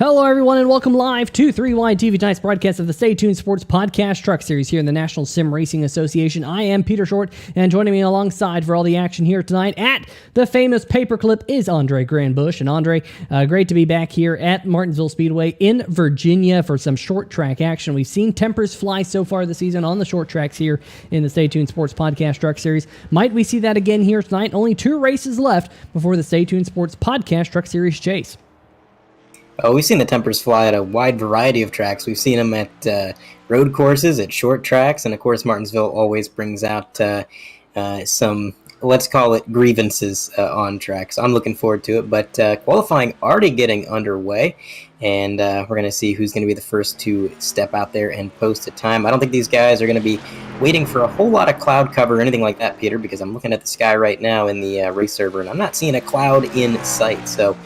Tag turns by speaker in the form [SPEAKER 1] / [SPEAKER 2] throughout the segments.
[SPEAKER 1] Hello, everyone, and welcome live to 3Y TV tonight's broadcast of the Stay Tuned Sports Podcast Truck Series here in the National Sim Racing Association. I am Peter Short, and joining me alongside for all the action here tonight at the famous Paperclip is Andre Granbush. And Andre, great to be back here at Martinsville Speedway in Virginia for some short track action. We've seen tempers fly so far this season on the short tracks here in the Stay Tuned Sports Podcast Truck Series. Might we see that again here tonight? Only 2 races left before the Stay Tuned Sports Podcast Truck Series chase.
[SPEAKER 2] Oh, we've seen the tempers fly at a wide variety of tracks. We've seen them at road courses, at short tracks, and of course Martinsville always brings out some, let's call it, grievances on tracks. I'm looking forward to it, but qualifying already getting underway, and we're going to see who's going to be the first to step out there and post a time. I don't think these guys are going to be waiting for a whole lot of cloud cover or anything like that, Peter, because I'm looking at the sky right now in the race server, and I'm not seeing a cloud in sight, so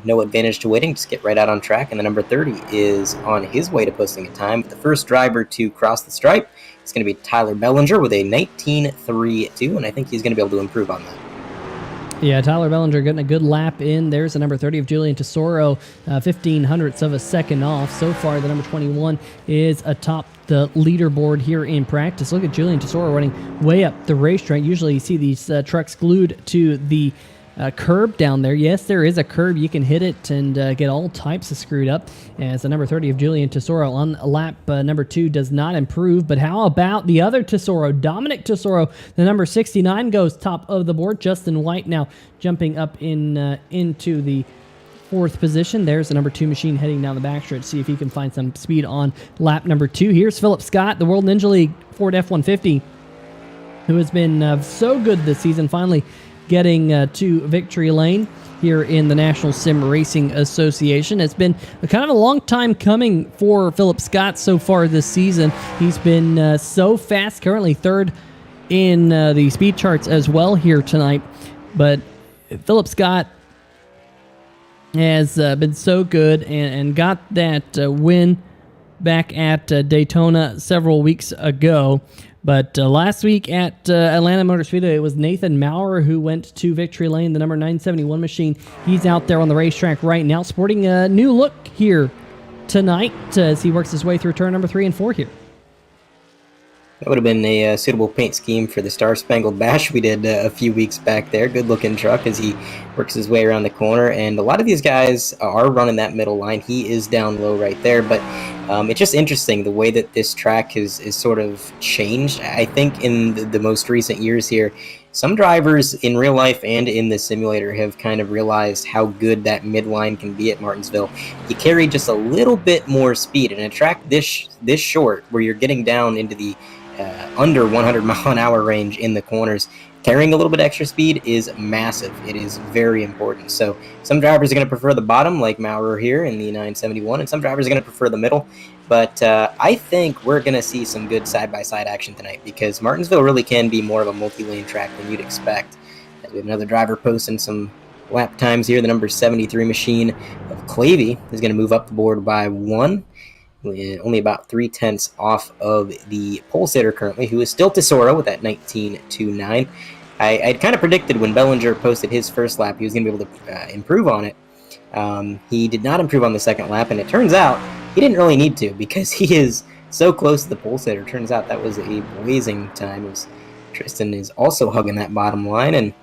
[SPEAKER 2] no advantage to waiting. Just get right out on track, and the number 30 is on his way to posting a time. But the first driver to cross the stripe is going to be Tyler Bellinger with a 19.32, and I think he's going to be able to improve on that.
[SPEAKER 1] Yeah, Tyler Bellinger getting a good lap in. There's the number 30 of Julian Tesoro, 0.15 of a second off. So far, the number 21 is atop the leaderboard here in practice. Look at Julian Tesoro running way up the racetrack. Usually you see these trucks glued to the curb down there. Yes, there is a curb. You can hit it and get all types of screwed up. As the number 30 of Julian Tesoro on lap number 2 does not improve. But how about the other Tesoro, Dominic Tesoro? The number 69 goes top of the board. Justin White now jumping up into the 4th position. There's the number 2 machine heading down the backstretch. See if he can find some speed on lap number 2. Here's Philip Scott, the World Ninja League Ford F-150, who has been so good this season, finally getting to victory lane here in the National Sim Racing Association. It's been kind of a long time coming for Philip Scott so far this season. He's been so fast, currently 3rd in the speed charts as well here tonight. But Philip Scott has been so good and got that win back at Daytona several weeks ago. But last week at Atlanta Motor Speedway, it was Nathan Maurer who went to victory lane, the number 971 machine. He's out there on the racetrack right now, sporting a new look here tonight as he works his way through turn number 3 and 4 here.
[SPEAKER 2] That would have been a suitable paint scheme for the Star Spangled Bash we did a few weeks back there. Good-looking truck as he works his way around the corner. And a lot of these guys are running that middle line. He is down low right there. But it's just interesting the way that this track is sort of changed. I think in the most recent years here, some drivers in real life and in the simulator have kind of realized how good that midline can be at Martinsville. You carry just a little bit more speed. And a track this short, where you're getting down into the under 100 mile an hour range in the corners, carrying a little bit extra speed is massive. It is very important. So some drivers are going to prefer the bottom, like Maurer here in the 971, and some drivers are going to prefer the middle. But I think we're going to see some good side-by-side action tonight, because Martinsville really can be more of a multi-lane track than you'd expect. We have another driver posting some lap times here. The number 73 machine of Clavey is going to move up the board by 1. Only about 0.3 off of the pole sitter currently, who is still Tesoro with that 19.29. I'd kind of predicted when Bellinger posted his first lap he was going to be able to improve on it. He did not improve on the second lap, and it turns out he didn't really need to, because he is so close to the pole sitter. Turns out that was a blazing time, as Tristan is also hugging that bottom line. And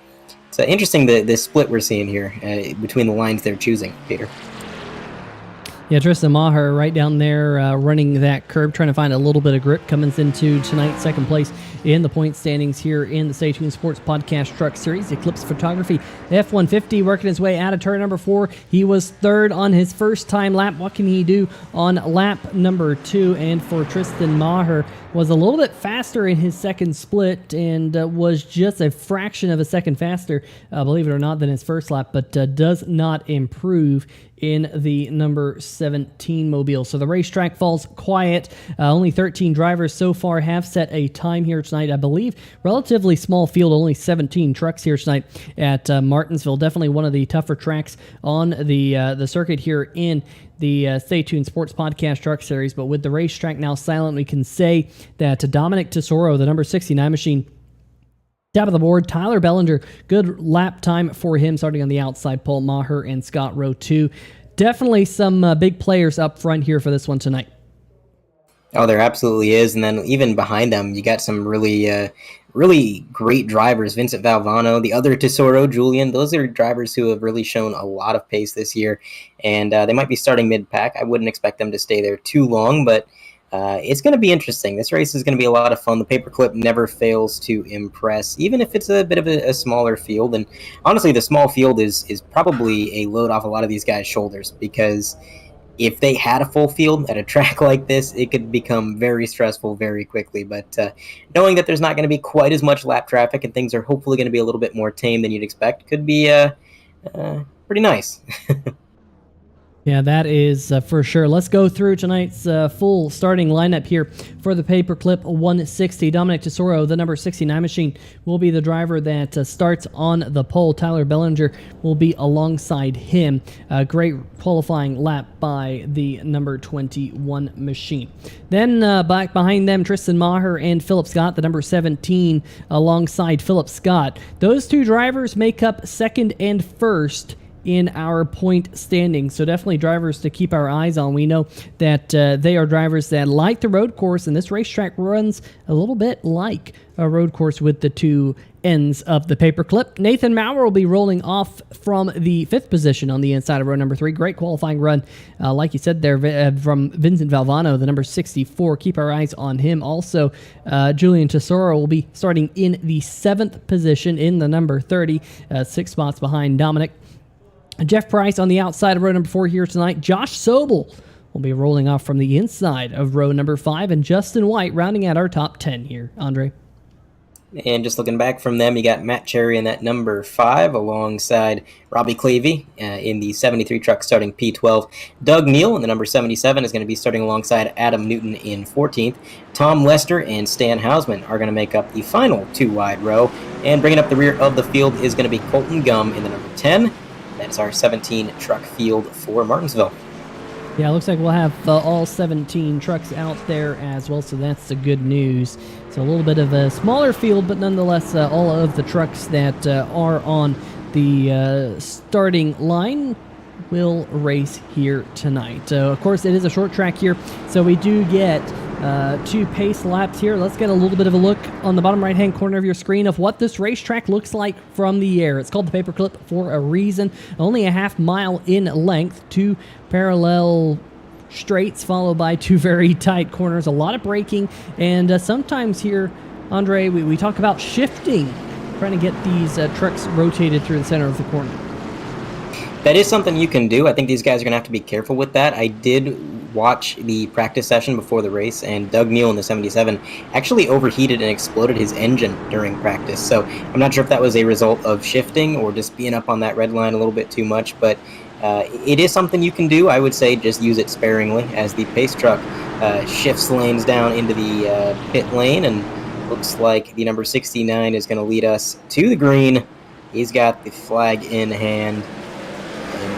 [SPEAKER 2] it's interesting the split we're seeing here between the lines they're choosing, Peter.
[SPEAKER 1] Yeah, Tristan Maher right down there running that curb, trying to find a little bit of grip. Comes into tonight's second place in the point standings here in the Stay Tuned Sports Podcast Truck Series. Eclipse Photography F-150 working his way out of turn number 4. He was 3rd on his first time lap. What can he do on lap number 2? And for Tristan Maher, was a little bit faster in his second split and was just a fraction of a second faster, believe it or not, than his first lap, but does not improve in the number 17 mobile. So the racetrack falls quiet. Only 13 drivers so far have set a time here tonight. I believe relatively small field, only 17 trucks here tonight at Martinsville. Definitely one of the tougher tracks on the circuit here in the Stay Tuned Sports Podcast Truck Series. But with the racetrack now silent, we can say that Dominic Tesoro, the number 69 machine, top of the board. Tyler Bellinger, good lap time for him, starting on the outside pole. Maher and Scott row 2. definitely some big players up front here for this one tonight.
[SPEAKER 2] Oh, there absolutely is. And then even behind them, you got some really great drivers. Vincent Valvano, the other Tesoro, Julian. Those are drivers who have really shown a lot of pace this year. And they might be starting mid-pack. I wouldn't expect them to stay there too long, but it's going to be interesting. This race is going to be a lot of fun. The paperclip never fails to impress, even if it's a bit of a smaller field. And honestly, the small field is probably a load off a lot of these guys' shoulders, because if they had a full field at a track like this, it could become very stressful very quickly. But knowing that there's not going to be quite as much lap traffic and things are hopefully going to be a little bit more tame than you'd expect could be pretty nice.
[SPEAKER 1] Yeah, that is for sure. Let's go through tonight's full starting lineup here for the Paperclip 160. Dominic Tesoro, the number 69 machine, will be the driver that starts on the pole. Tyler Bellinger will be alongside him. Great qualifying lap by the number 21 machine. Then back behind them, Tristan Maher and Philip Scott, the number 17, alongside Philip Scott. Those two drivers make up second and first in our point standing, so definitely drivers to keep our eyes on. We know that they are drivers that like the road course, and this racetrack runs a little bit like a road course with the two ends of the paperclip. Nathan Maurer will be rolling off from the 5th position on the inside of row number 3. Great qualifying run, like you said there, from Vincent Valvano, the number 64. Keep our eyes on him. Also, Julian Tesoro will be starting in the 7th position in the number 30, 6 spots behind Dominic. Jeff Price on the outside of row number 4 here tonight. Josh Sobel will be rolling off from the inside of row number 5, and Justin White rounding out our top 10 here. Andre?
[SPEAKER 2] And just looking back from them, you got Matt Cherry in that number 5 alongside Robbie Clavey in the 73 truck starting P12. Doug Neal in the number 77 is going to be starting alongside Adam Newton in 14th. Tom Lester and Stan Hausman are going to make up the final 2-wide row. And bringing up the rear of the field is going to be Colton Gum in the number 10. That's our 17 truck field for Martinsville.
[SPEAKER 1] Yeah, it looks like we'll have all 17 trucks out there as well, so that's the good news. So a little bit of a smaller field, but nonetheless, all of the trucks that are on the starting line will race here tonight. Of course, it is a short track here, so we do get 2 pace laps here. Let's get a little bit of a look on the bottom right-hand corner of your screen of what this racetrack looks like from the air. It's called the Paperclip for a reason. Only a half mile in length, 2 parallel straights followed by 2 very tight corners. A lot of braking, and sometimes here, Andre, we talk about shifting, trying to get these trucks rotated through the center of the corner.
[SPEAKER 2] That is something you can do. I think these guys are going to have to be careful with that. I did watch the practice session before the race, and Doug Neal in the 77 actually overheated and exploded his engine during practice. So I'm not sure if that was a result of shifting or just being up on that red line a little bit too much, but it is something you can do. I would say just use it sparingly as the pace truck shifts lanes down into the pit lane, and looks like the number 69 is going to lead us to the green. He's got the flag in hand.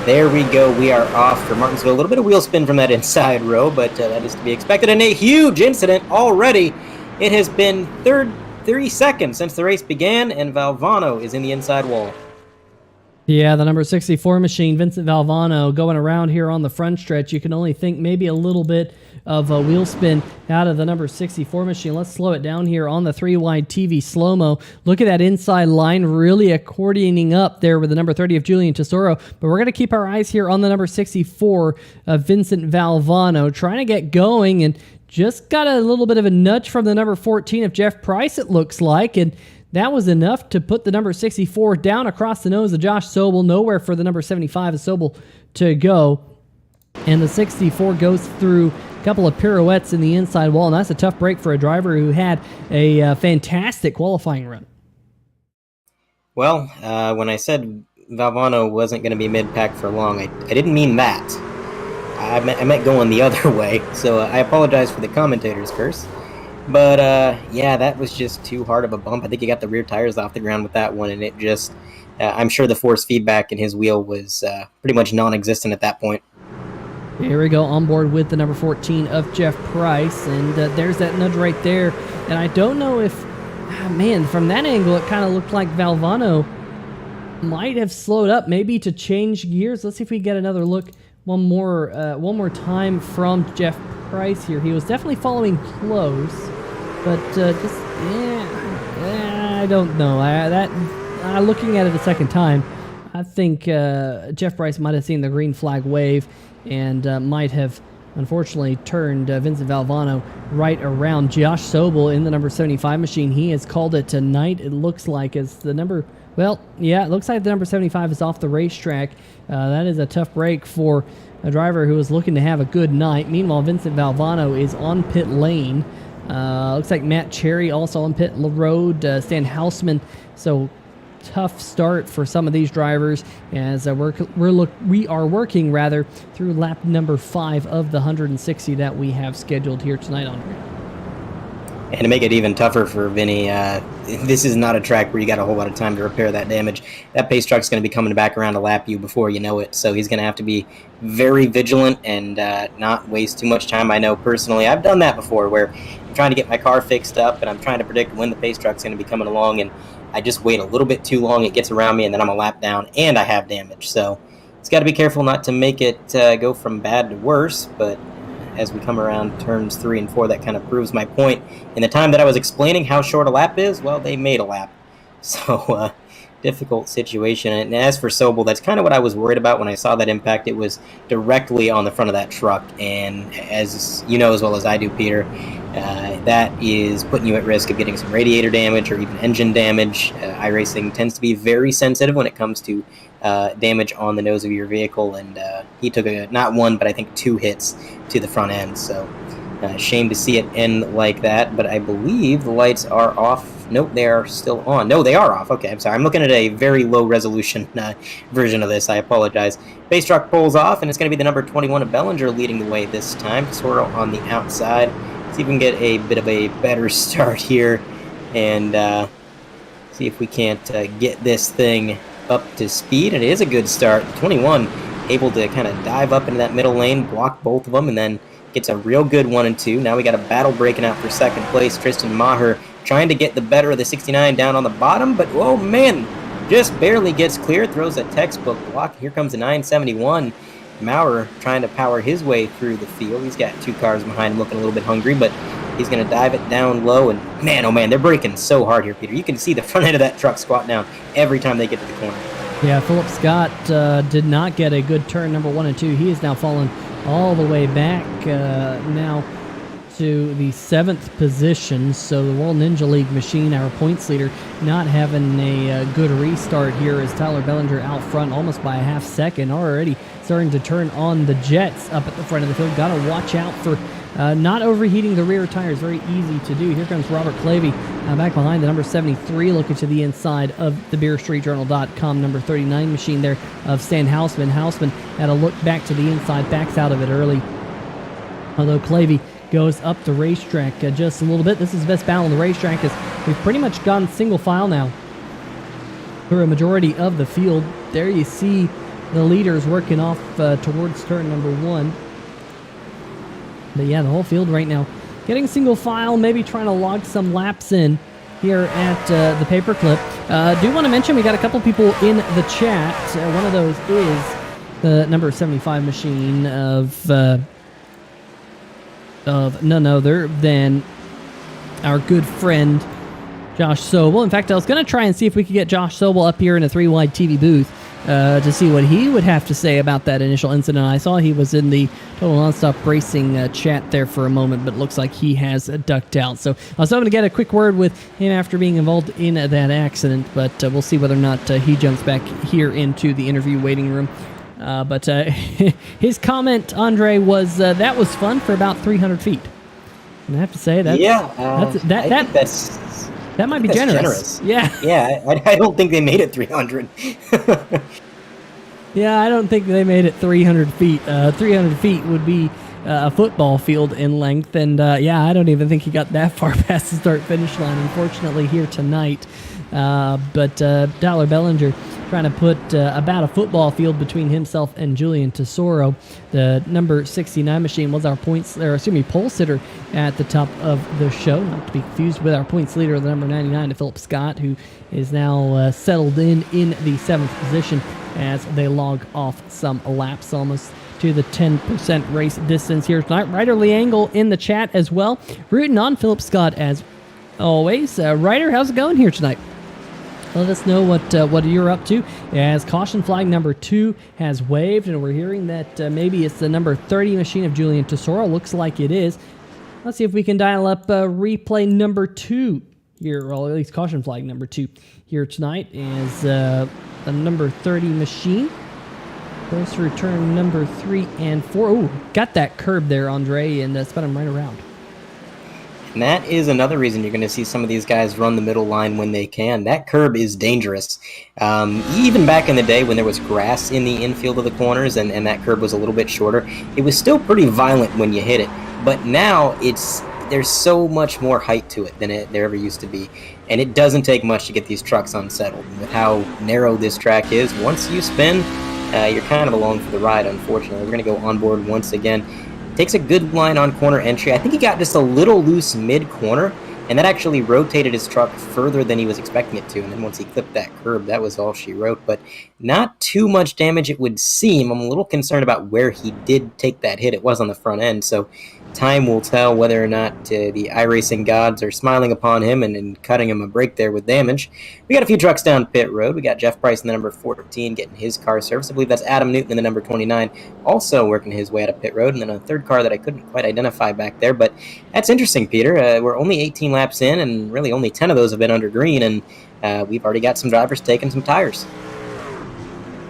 [SPEAKER 2] There we go. We are off for Martinsville. A little bit of wheel spin from that inside row, but that is to be expected. And a huge incident already. It has been 30 seconds since the race began, and Valvano is in the inside wall.
[SPEAKER 1] Yeah, the number 64 machine, Vincent Valvano, going around here on the front stretch. You can only think maybe a little bit of a wheel spin out of the number 64 machine. Let's slow it down here on the 3-wide TV slow-mo. Look at that inside line really accordioning up there with the number 30 of Julian Tesoro. But we're going to keep our eyes here on the number 64 of Vincent Valvano, trying to get going, and just got a little bit of a nudge from the number 14 of Jeff Price, it looks like, and that was enough to put the number 64 down across the nose of Josh Sobel. Nowhere for the number 75 of Sobel to go. And the 64 goes through a couple of pirouettes in the inside wall, and that's a tough break for a driver who had a fantastic qualifying run.
[SPEAKER 2] Well, when I said Valvano wasn't going to be mid-pack for long, I didn't mean that. I meant going the other way, so I apologize for the commentator's curse. But, yeah, that was just too hard of a bump. I think he got the rear tires off the ground with that one, and it just, I'm sure the force feedback in his wheel was pretty much non-existent at that point.
[SPEAKER 1] Here we go, on board with the number 14 of Jeff Price, and there's that nudge right there. And I don't know if, man, from that angle, it kind of looked like Valvano might have slowed up, maybe to change gears. Let's see if we get another look one more time from Jeff Price here. He was definitely following close, but I don't know. Looking at it a second time, I think Jeff Price might have seen the green flag wave and might have unfortunately turned Vincent Valvano right around. Josh Sobel in the number 75 machine. He has called it tonight. It looks like as the number. Well, yeah, it looks like the number 75 is off the racetrack. That is a tough break for a driver who was looking to have a good night. Meanwhile, Vincent Valvano is on pit lane. Looks like Matt Cherry also on pit road. Stan Hausman. So tough start for some of these drivers as we are working rather through lap number 5 of the 160 that we have scheduled here tonight, Andre.
[SPEAKER 2] And to make it even tougher for Vinny, this is not a track where you got a whole lot of time to repair that damage. That pace truck's going to be coming back around to lap you before you know it, so he's going to have to be very vigilant and not waste too much time. I know personally I've done that before where I'm trying to get my car fixed up and I'm trying to predict when the pace truck's going to be coming along, and I just wait a little bit too long, it gets around me, and then I'm a lap down and I have damage. So it's got to be careful not to make it go from bad to worse, but as we come around turns 3 and 4, that kind of proves my point. In the time that I was explaining how short a lap is, well, they made a lap. So, difficult situation. And as for Sobel, that's kind of what I was worried about when I saw that impact. It was directly on the front of that truck. And as you know as well as I do, Peter, that is putting you at risk of getting some radiator damage or even engine damage. iRacing tends to be very sensitive when it comes to damage on the nose of your vehicle, and he took not one but I think 2 hits to the front end, so shame to see it end like that. But I believe the lights are off. Nope, they are still on. No, they are off. Okay, I'm sorry, I'm looking at a very low resolution version of this. I apologize. Base truck pulls off, and it's going to be the number 21 of Bellinger leading the way this time. Soro on the outside. See if we can get a bit of a better start here and see if we can't get this thing up to speed. And it is a good start. 21 able to kind of dive up into that middle lane, block both of them, and then gets a real good 1 and 2. Now we got a battle breaking out for second place. Tristan Maher trying to get the better of the 69 down on the bottom, but oh man, just barely gets clear, throws a textbook block. Here comes the 971. Maurer trying to power his way through the field. He's got 2 cars behind him looking a little bit hungry, but he's going to dive it down low. And man, oh man, they're braking so hard here, Peter. You can see the front end of that truck squat down every time they get to the corner.
[SPEAKER 1] Yeah, Philip Scott did not get a good turn number 1 and 2. He is now fallen all the way back now to the 7th position. So the World Ninja League machine, our points leader, not having a good restart here as Tyler Bellinger out front almost by a half second, already starting to turn on the jets up at the front of the field. Got to watch out for not overheating the rear tires. Very easy to do. Here comes Robert Clavey back behind the number 73, looking to the inside of the BeerStreetJournal.com number 39 machine there of Stan Hausman. Hausman had a look back to the inside, backs out of it early. Although Clavey goes up the racetrack just a little bit. This is the best battle on the racetrack as we've pretty much gone single file now for a majority of the field. There you see the leaders working off towards turn number 1. But yeah, the whole field right now getting single file, maybe trying to log some laps in here at the paperclip. Do want to mention we got a couple people in the chat. One of those is the number 75 machine of none other than our good friend Josh Sobel. In fact, I was going to try and see if we could get Josh Sobel up here in a 3-wide TV booth to see what he would have to say about that initial incident. I saw he was in the Total Nonstop Racing chat there for a moment, but it looks like he has ducked out. So I was hoping to get a quick word with him after being involved in that accident, but we'll see whether or not he jumps back here into the interview waiting room. But his comment, Andre, was that was fun for about 300 feet. And I have to say that that might be generous. Yeah.
[SPEAKER 2] Yeah, I don't think they made it 300.
[SPEAKER 1] Yeah, I don't think they made it 300 feet. 300 feet would be a football field in length, and yeah, I don't even think he got that far past the start-finish line, unfortunately, here tonight. But Tyler Bellinger trying to put about a football field between himself and Julian Tesoro. The number 69 machine was our pole sitter at the top of the show, not to be confused with our points leader, the number 99, to Philip Scott, who is now settled in the 7th position as they log off some laps, almost to the 10% race distance here tonight. Ryder Lee Angle in the chat as well. Rooting on Philip Scott as always. Ryder, how's it going here tonight? Let us know what you're up to, as caution flag number 2 has waved, and we're hearing that maybe it's the number 30 machine of Julian Tesoro. Looks like it is. Let's see if we can dial up replay number 2 here, or at least caution flag number 2 here tonight, is the number 30 machine. First return number 3 and 4. Oh, got that curb there, Andre, and spun him right around.
[SPEAKER 2] And that is another reason you're going to see some of these guys run the middle line when they can. That curb is dangerous. Even back in the day when there was grass in the infield of the corners and that curb was a little bit shorter, it was still pretty violent when you hit it. But now there's so much more height to it than there ever used to be. And it doesn't take much to get these trucks unsettled. With how narrow this track is, once you spin, you're kind of along for the ride, unfortunately. We're going to go on board once again. Takes a good line on corner entry. I think he got just a little loose mid-corner, and that actually rotated his truck further than he was expecting it to. And then once he clipped that curb, that was all she wrote. But not too much damage, it would seem. I'm a little concerned about where he did take that hit. It was on the front end, so time will tell whether or not the iRacing gods are smiling upon him and cutting him a break there with damage. We got a few trucks down pit road. We got Jeff Price in the number 14 getting his car serviced. I believe that's Adam Newton in the number 29 also working his way out of pit road. And then a third car that I couldn't quite identify back there. But that's interesting, Peter. We're only 18 laps in, and really only 10 of those have been under green. And we've already got some drivers taking some tires.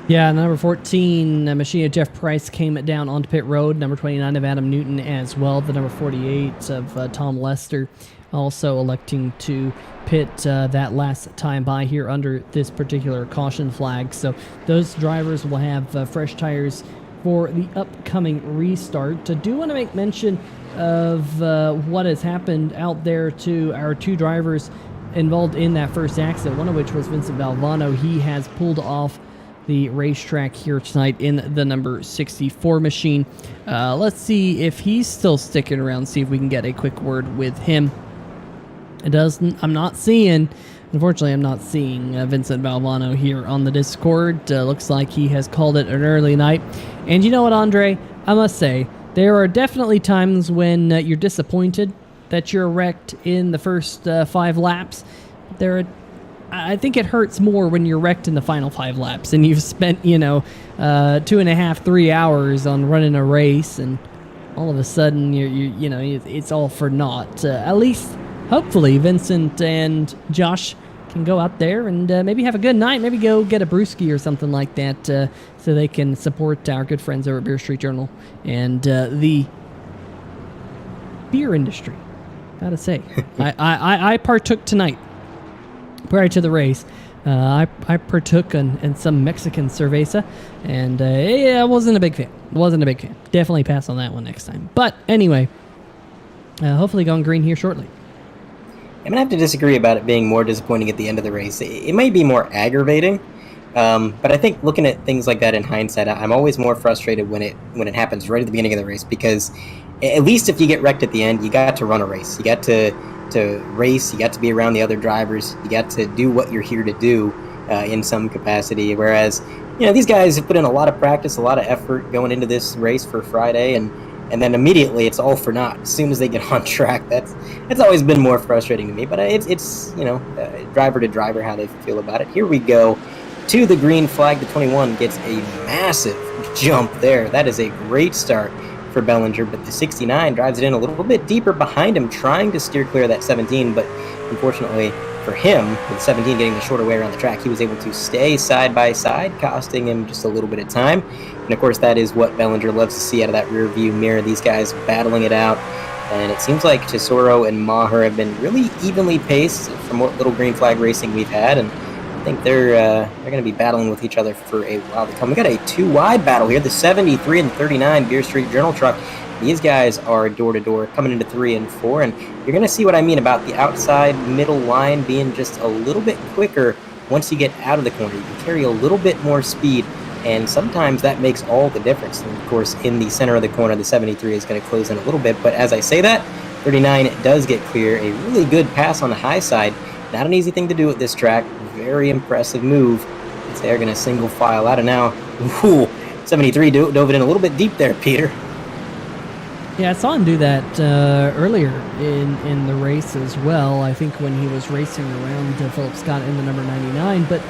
[SPEAKER 1] Yeah, number 14, machine of Jeff Price came down onto pit road. Number 29 of Adam Newton as well. The number 48 of Tom Lester also electing to pit that last time by here under this particular caution flag. So those drivers will have fresh tires for the upcoming restart. I do want to make mention of what has happened out there to our 2 drivers involved in that first accident, one of which was Vincent Valvano. He has pulled off the racetrack here tonight in the number 64 machine. Let's see if he's still sticking around, see if we can get a quick word with him. Unfortunately, I'm not seeing Vincent Valvano here on the Discord. Looks like he has called it an early night. And you know what, Andre? I must say, there are definitely times when you're disappointed that you're wrecked in the first 5 laps. I think it hurts more when you're wrecked in the final 5 laps and you've spent, 2.5, 3 hours on running a race, and all of a sudden it's all for naught. At least, hopefully, Vincent and Josh can go out there and maybe have a good night. Maybe go get a brewski or something like that, so they can support our good friends over at Beer Street Journal and the beer industry. Gotta say, I partook tonight. Prior to the race, I partook in some Mexican cerveza, and I wasn't a big fan. Definitely pass on that one next time. But anyway, hopefully going green here shortly.
[SPEAKER 2] I'm going to have to disagree about it being more disappointing at the end of the race. It might be more aggravating, but I think looking at things like that in hindsight, I'm always more frustrated when it happens right at the beginning of the race, because at least if you get wrecked at the end, you got to run a race. You got to race, you got to be around the other drivers, you got to do what you're here to do in some capacity, whereas these guys have put in a lot of practice, a lot of effort going into this race for Friday, and then immediately it's all for naught as soon as they get on track. That's always been more frustrating to me, but it's driver to driver how they feel about it. Here we go to the green flag. The 21 gets a massive jump there. That is a great start for Bellinger, but the 69 drives it in a little bit deeper behind him, trying to steer clear of that 17, but unfortunately for him, with 17 getting the shorter way around the track, he was able to stay side by side, costing him just a little bit of time. And of course, that is what Bellinger loves to see out of that rear view mirror, these guys battling it out. And it seems like Tesoro and Maher have been really evenly paced from what little green flag racing we've had, and I think they're going to be battling with each other for a while to come. We got a 2-wide battle here. The 73 and the 39 Beer Street Journal truck. These guys are door-to-door coming into 3 and 4, and you're going to see what I mean about the outside middle line being just a little bit quicker once you get out of the corner. You can carry a little bit more speed, and sometimes that makes all the difference. And of course, in the center of the corner, the 73 is going to close in a little bit, but as I say that, 39 does get clear. A really good pass on the high side. Not an easy thing to do at this track. Very impressive move. They're going to single file out, and now, 73 dove it in a little bit deep there, Peter.
[SPEAKER 1] Yeah, I saw him do that earlier in the race as well. I think when he was racing around Philip Scott in the number 99, but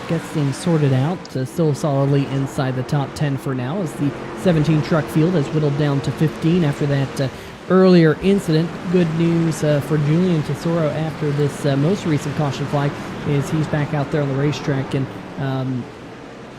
[SPEAKER 1] gets things sorted out. Still solidly inside the top 10 for now as the 17 truck field has whittled down to 15 after that earlier incident. Good news for Julian Tesoro after this most recent caution flag is he's back out there on the racetrack and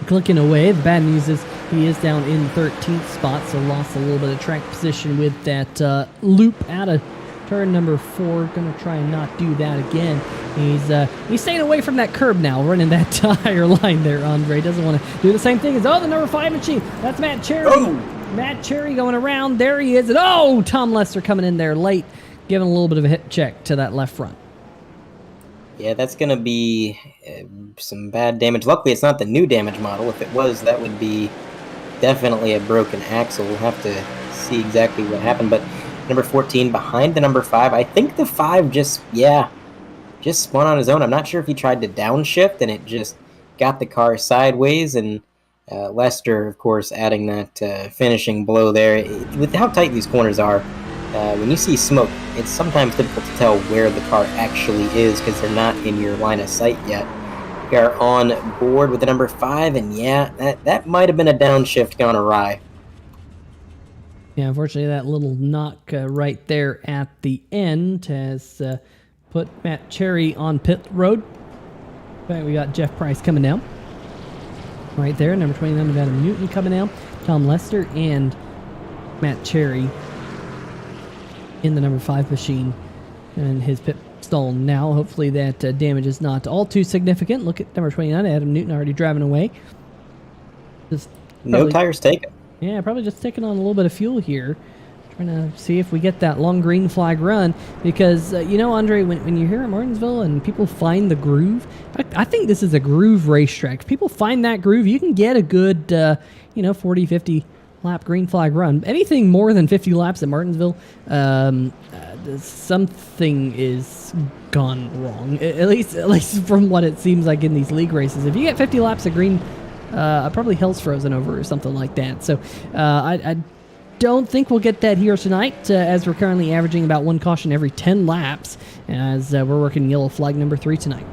[SPEAKER 1] clicking away. The bad news is he is down in 13th spot, so lost a little bit of track position with that loop out of turn number 4. Gonna try and not do that again. He's staying away from that curb now, running that higher line there. Andre doesn't want to do the same thing as the number 5 machine. That's Matt Cherry.
[SPEAKER 2] Oh.
[SPEAKER 1] Matt Cherry going around. There he is. And Tom Lester coming in there late, giving a little bit of a hit check to that left front.
[SPEAKER 2] Yeah, that's going to be some bad damage. Luckily, it's not the new damage model. If it was, that would be definitely a broken axle. We'll have to see exactly what happened. But number 14 behind the number 5. I think the 5 just spun on his own. I'm not sure if he tried to downshift and it just got the car sideways. And Lester, of course, adding that finishing blow there. With how tight these corners are, when you see smoke, it's sometimes difficult to tell where the car actually is because they're not in your line of sight yet. We are on board with the number 5, and yeah, that might have been a downshift gone awry.
[SPEAKER 1] Yeah, unfortunately, that little knock right there at the end has put Matt Cherry on pit road. In fact, we got Jeff Price coming down. Right there, number 29, we've got Adam Newton coming down, Tom Lester, and Matt Cherry in the number 5 machine and his pit stall now. Hopefully that damage is not all too significant. Look at number 29, Adam Newton already driving away.
[SPEAKER 2] No tires taken.
[SPEAKER 1] Yeah, probably just taking on a little bit of fuel here. Trying to see if we get that long green flag run because, Andre, when you're here at Martinsville and people find the groove, I think this is a groove racetrack. If people find that groove, you can get a good, 40, 50 lap green flag run. Anything more than 50 laps at Martinsville, something is gone wrong. At least from what it seems like in these league races. If you get 50 laps of green, probably hell's frozen over or something like that. So I don't think we'll get that here tonight, as we're currently averaging about 1 caution every 10 laps, as we're working yellow flag number 3 tonight.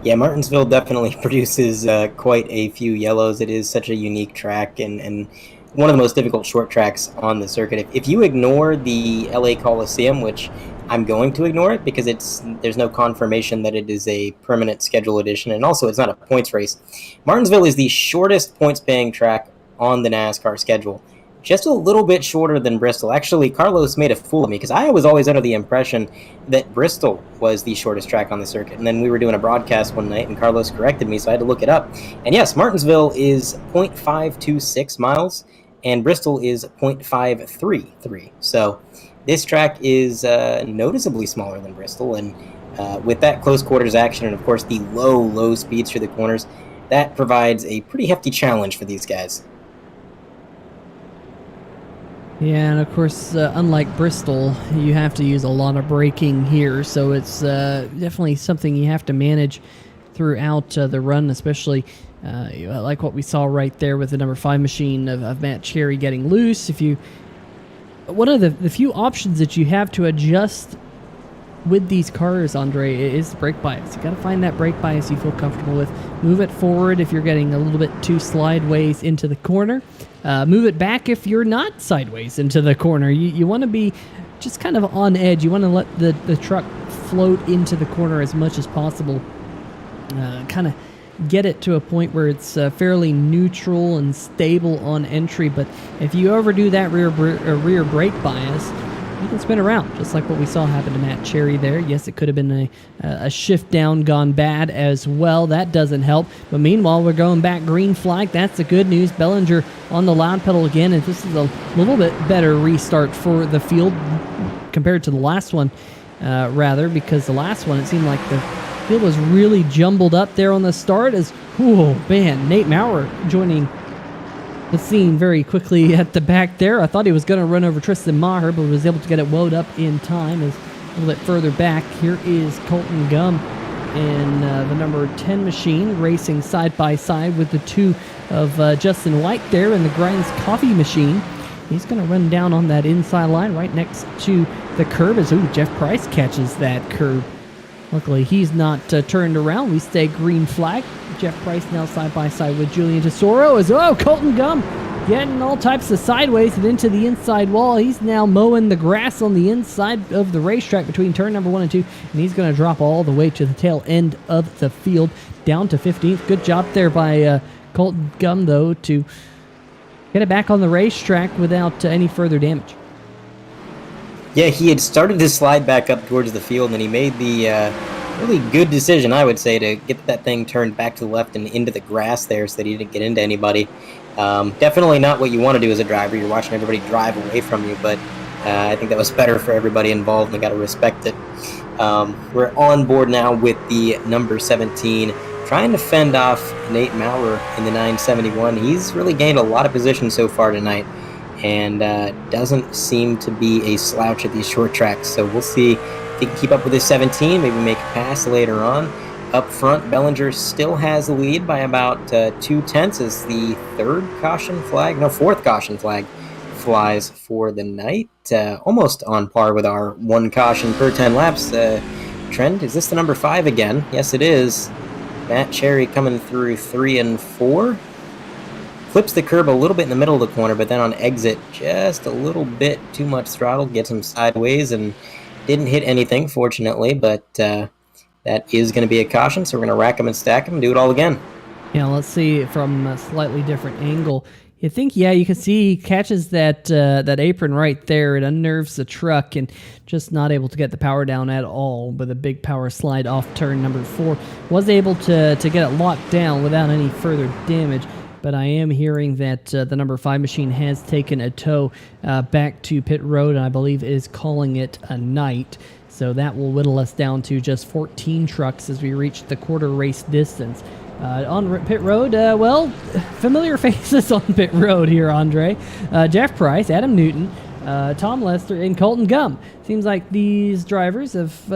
[SPEAKER 2] Yeah, Martinsville definitely produces quite a few yellows. It is such a unique track and one of the most difficult short tracks on the circuit. If you ignore the LA Coliseum, which I'm going to ignore it because there's no confirmation that it is a permanent schedule edition, and also it's not a points race. Martinsville is the shortest points-paying track on the NASCAR schedule. Just a little bit shorter than Bristol. Actually, Carlos made a fool of me because I was always under the impression that Bristol was the shortest track on the circuit. And then we were doing a broadcast one night and Carlos corrected me, so I had to look it up. And yes, Martinsville is 0.526 miles and Bristol is 0.533. So this track is noticeably smaller than Bristol. And with that close quarters action and, of course, the low speeds through the corners, that provides a pretty hefty challenge for these guys.
[SPEAKER 1] Yeah, and of course, unlike Bristol, you have to use a lot of braking here, so it's definitely something you have to manage throughout the run, especially like what we saw right there with the number 5 machine of Matt Cherry getting loose. One of the few options that you have to adjust with these cars, Andre, is the brake bias. You got to find that brake bias you feel comfortable with. Move it forward if you're getting a little bit too slideways into the corner. Move it back if you're not sideways into the corner. You want to be just kind of on edge. You want to let the truck float into the corner as much as possible. Kind of get it to a point where it's fairly neutral and stable on entry. But if you overdo that rear brake bias, you can spin around, just like what we saw happen to Matt Cherry there. Yes, it could have been a shift down gone bad as well. That doesn't help. But meanwhile, we're going back green flag. That's the good news. Bellinger on the loud pedal again, and this is a little bit better restart for the field compared to the last one, because the last one, it seemed like the field was really jumbled up there on the start as, Nate Maurer joining the scene very quickly at the back there. I thought he was going to run over Tristan Maher, but was able to get it wound up in time. As a little bit further back, here is Colton Gum in the number 10 machine, racing side by side with the two of Justin White there in the Grinds Coffee machine. He's going to run down on that inside line right next to the curb as Jeff Price catches that curb. Luckily, he's not turned around. We stay green flag. Jeff Price now side by side with Julian Tesoro as Colton Gum getting all types of sideways and into the inside wall. He's now mowing the grass on the inside of the racetrack between turn number 1 and 2, and he's going to drop all the way to the tail end of the field down to 15th. Good job there by Colton Gum, though, to get it back on the racetrack without any further damage.
[SPEAKER 2] Yeah, he had started to slide back up towards the field, and he made the really good decision, I would say, to get that thing turned back to the left and into the grass there so that he didn't get into anybody. Definitely not what you want to do as a driver. You're watching everybody drive away from you, but I think that was better for everybody involved, and I got to respect it. We're on board now with the number 17, trying to fend off Nate Maurer in the 971. He's really gained a lot of position so far tonight, and doesn't seem to be a slouch at these short tracks. So we'll see if he can keep up with his 17, maybe make a pass later on. Up front, Bellinger still has the lead by about 2/10 as the fourth caution flag flies for the night. Almost on par with our 1 caution per 10 laps trend. Is this the number 5 again? Yes, it is. Matt Cherry coming through 3 and 4. Flips the curb a little bit in the middle of the corner, but then on exit, just a little bit too much throttle, gets him sideways, and didn't hit anything, fortunately, but that is going to be a caution, so we're going to rack him and stack him and do it all again.
[SPEAKER 1] Yeah, let's see it from a slightly different angle. You think, you can see he catches that apron right there. It unnerves the truck and just not able to get the power down at all with a big power slide off turn number 4. Was able to get it locked down without any further damage. But I am hearing that the number 5 machine has taken a tow back to pit road, and I believe is calling it a night. So that will whittle us down to just 14 trucks as we reach the quarter race distance. On pit road, familiar faces on pit road here, Andre. Jeff Price, Adam Newton, Tom Lester, and Colton Gum. Seems like these drivers have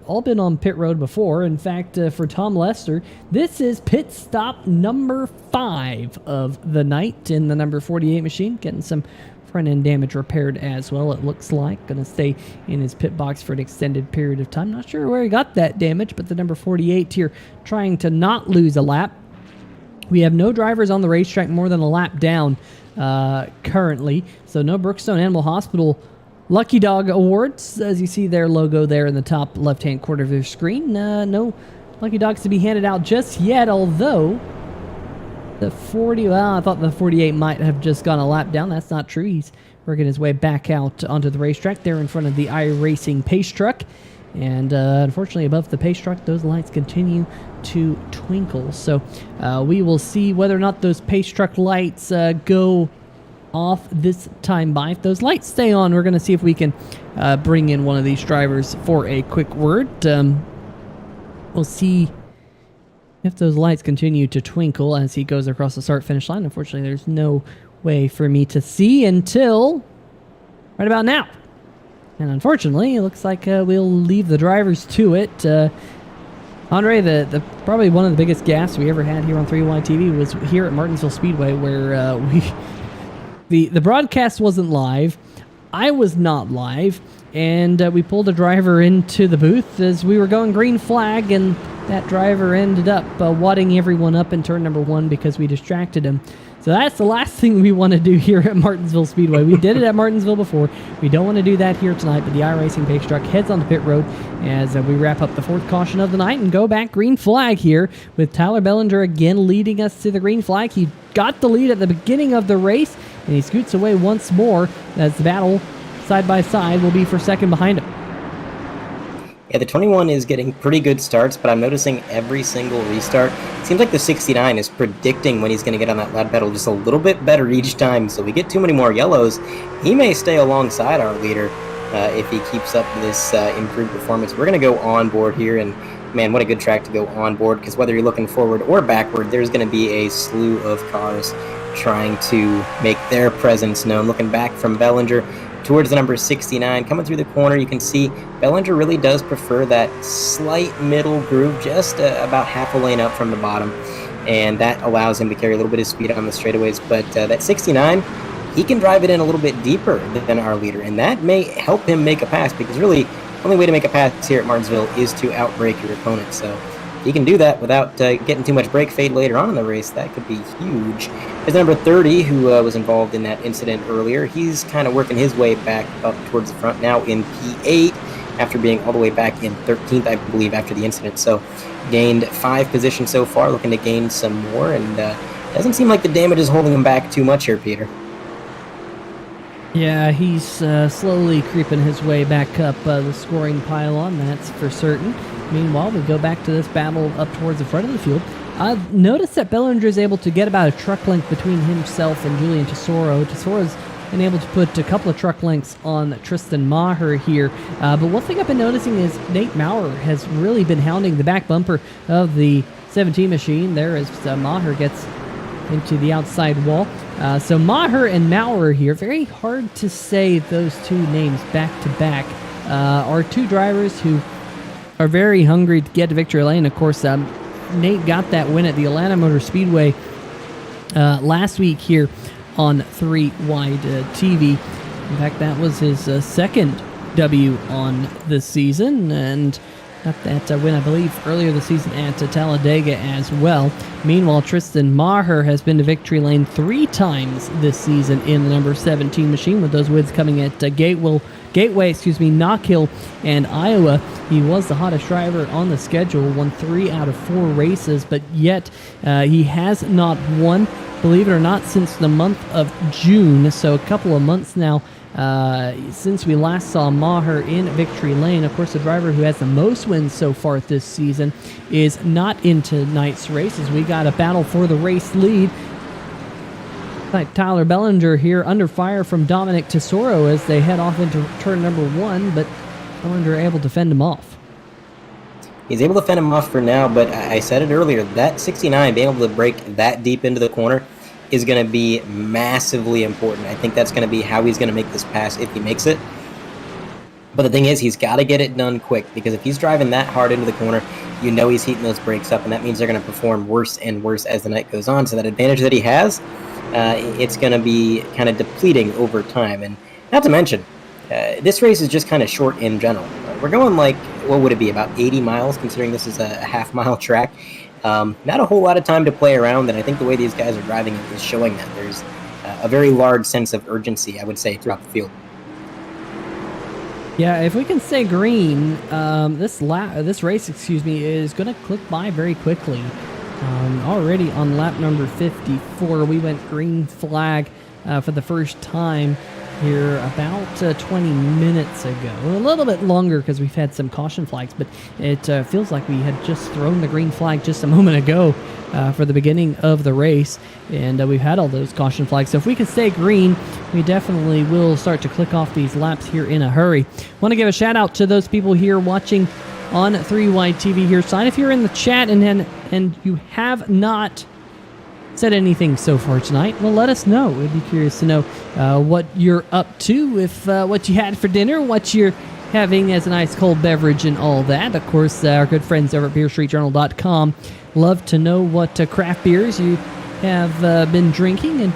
[SPEAKER 1] all been on pit road before. In fact, for Tom Lester, this is pit stop number 5 of the night in the number 48 machine, getting some front end damage repaired as well, it looks like. Going to stay in his pit box for an extended period of time. Not sure where he got that damage, but the number 48 here trying to not lose a lap. We have no drivers on the racetrack more than a lap down currently, so no Brookstone Animal Hospital Lucky Dog Awards, as you see their logo there in the top left-hand corner of your screen. No Lucky Dogs to be handed out just yet, although the 40, I thought the 48 might have just gone a lap down. That's not true. He's working his way back out onto the racetrack there in front of the iRacing pace truck. And unfortunately, above the pace truck, those lights continue to twinkle. So we will see whether or not those pace truck lights go off this time by. If those lights stay on, we're going to see if we can bring in one of these drivers for a quick word. We'll see if those lights continue to twinkle as he goes across the start-finish line. Unfortunately, there's no way for me to see until right about now. And unfortunately, it looks like we'll leave the drivers to it. Andre, the probably one of the biggest gaffes we ever had here on 3Y TV was here at Martinsville Speedway, where the broadcast wasn't live. I was not live, and we pulled a driver into the booth as we were going green flag, and that driver ended up wadding everyone up in turn number 1 because we distracted him. So that's the last thing we want to do here at Martinsville Speedway. We did it at Martinsville before. We don't want to do that here tonight, but the iRacing pace truck heads onto pit road as we wrap up the 4th caution of the night and go back green flag here with Tyler Bellinger again leading us to the green flag. He got the lead at the beginning of the race, and he scoots away once more as the battle side by side will be for second behind him.
[SPEAKER 2] Yeah, the 21 is getting pretty good starts, but I'm noticing every single restart, it seems like the 69 is predicting when he's going to get on that lap pedal just a little bit better each time. So we get too many more yellows. He may stay alongside our leader if he keeps up this improved performance. We're going to go on board here, and man, what a good track to go on board, because whether you're looking forward or backward, there's going to be a slew of cars trying to make their presence known. Looking back from Bellinger towards the number 69. Coming through the corner, you can see Bellinger really does prefer that slight middle groove, just about half a lane up from the bottom. And that allows him to carry a little bit of speed on the straightaways. But that 69, he can drive it in a little bit deeper than our leader. And that may help him make a pass, because really, the only way to make a pass here at Martinsville is to outbrake your opponent. So he can do that without getting too much brake fade later on in the race. That could be huge. There's number 30, who was involved in that incident earlier. He's kind of working his way back up towards the front now in P8, after being all the way back in 13th, I believe, after the incident. So gained 5 positions so far, looking to gain some more, and doesn't seem like the damage is holding him back too much here, Peter.
[SPEAKER 1] Yeah, he's slowly creeping his way back up the scoring pylon, that's for certain. Meanwhile, we go back to this battle up towards the front of the field. I've noticed that Bellinger is able to get about a truck length between himself and Julian Tesoro. Tesoro's been able to put a couple of truck lengths on Tristan Maher here. But one thing I've been noticing is Nate Maurer has really been hounding the back bumper of the 17 machine there as Maher gets into the outside wall. So Maher and Maurer here, very hard to say those two names back to back, are two drivers who are very hungry to get to victory lane. Of course, Nate got that win at the Atlanta Motor Speedway last week here on 3 Wide TV. In fact, that was his second W on the season, and got that win, I believe, earlier this season at Talladega as well. Meanwhile, Tristan Maher has been to victory lane 3 times this season in the number 17 machine, with those wins coming at Gateway, Knock Hill, and Iowa. He was the hottest driver on the schedule, won 3 out of 4 races, but yet he has not won, believe it or not, since the month of June, so a couple of months now since we last saw Maher in victory lane. Of course, the driver who has the most wins so far this season is not in tonight's race, as we got a battle for the race lead. Like Tyler Bellinger here under fire from Dominic Tesoro as they head off into turn number 1, but Bellinger able to fend him off.
[SPEAKER 2] He's able to fend him off for now, but I said it earlier, that 69, being able to break that deep into the corner is going to be massively important. I think that's going to be how he's going to make this pass if he makes it. But the thing is, he's got to get it done quick, because if he's driving that hard into the corner, you know he's heating those brakes up, and that means they're going to perform worse and worse as the night goes on. So that advantage that he has, it's going to be kind of depleting over time. And not to mention, this race is just kind of short in general. We're going like, what would it be, about 80 miles, considering this is a half-mile track. Not a whole lot of time to play around, and I think the way these guys are driving is showing that. There's a very large sense of urgency, I would say, throughout the field.
[SPEAKER 1] Yeah, if we can stay green, this race, is going to click by very quickly. Already on lap number 54, we went green flag for the first time here about 20 minutes ago. A little bit longer because we've had some caution flags, but it feels like we had just thrown the green flag just a moment ago for the beginning of the race, and we've had all those caution flags. So if we can stay green, we definitely will start to click off these laps here in a hurry. Want to give a shout out to those people here watching on 3 Wide TV here. Sign if you're in the chat and you have not said anything so far tonight, well, let us know. We'd be curious to know what you're up to, if what you had for dinner, what you're having as a nice cold beverage and all that. Of course, our good friends over at BeerStreetJournal.com love to know what craft beers you have been drinking, and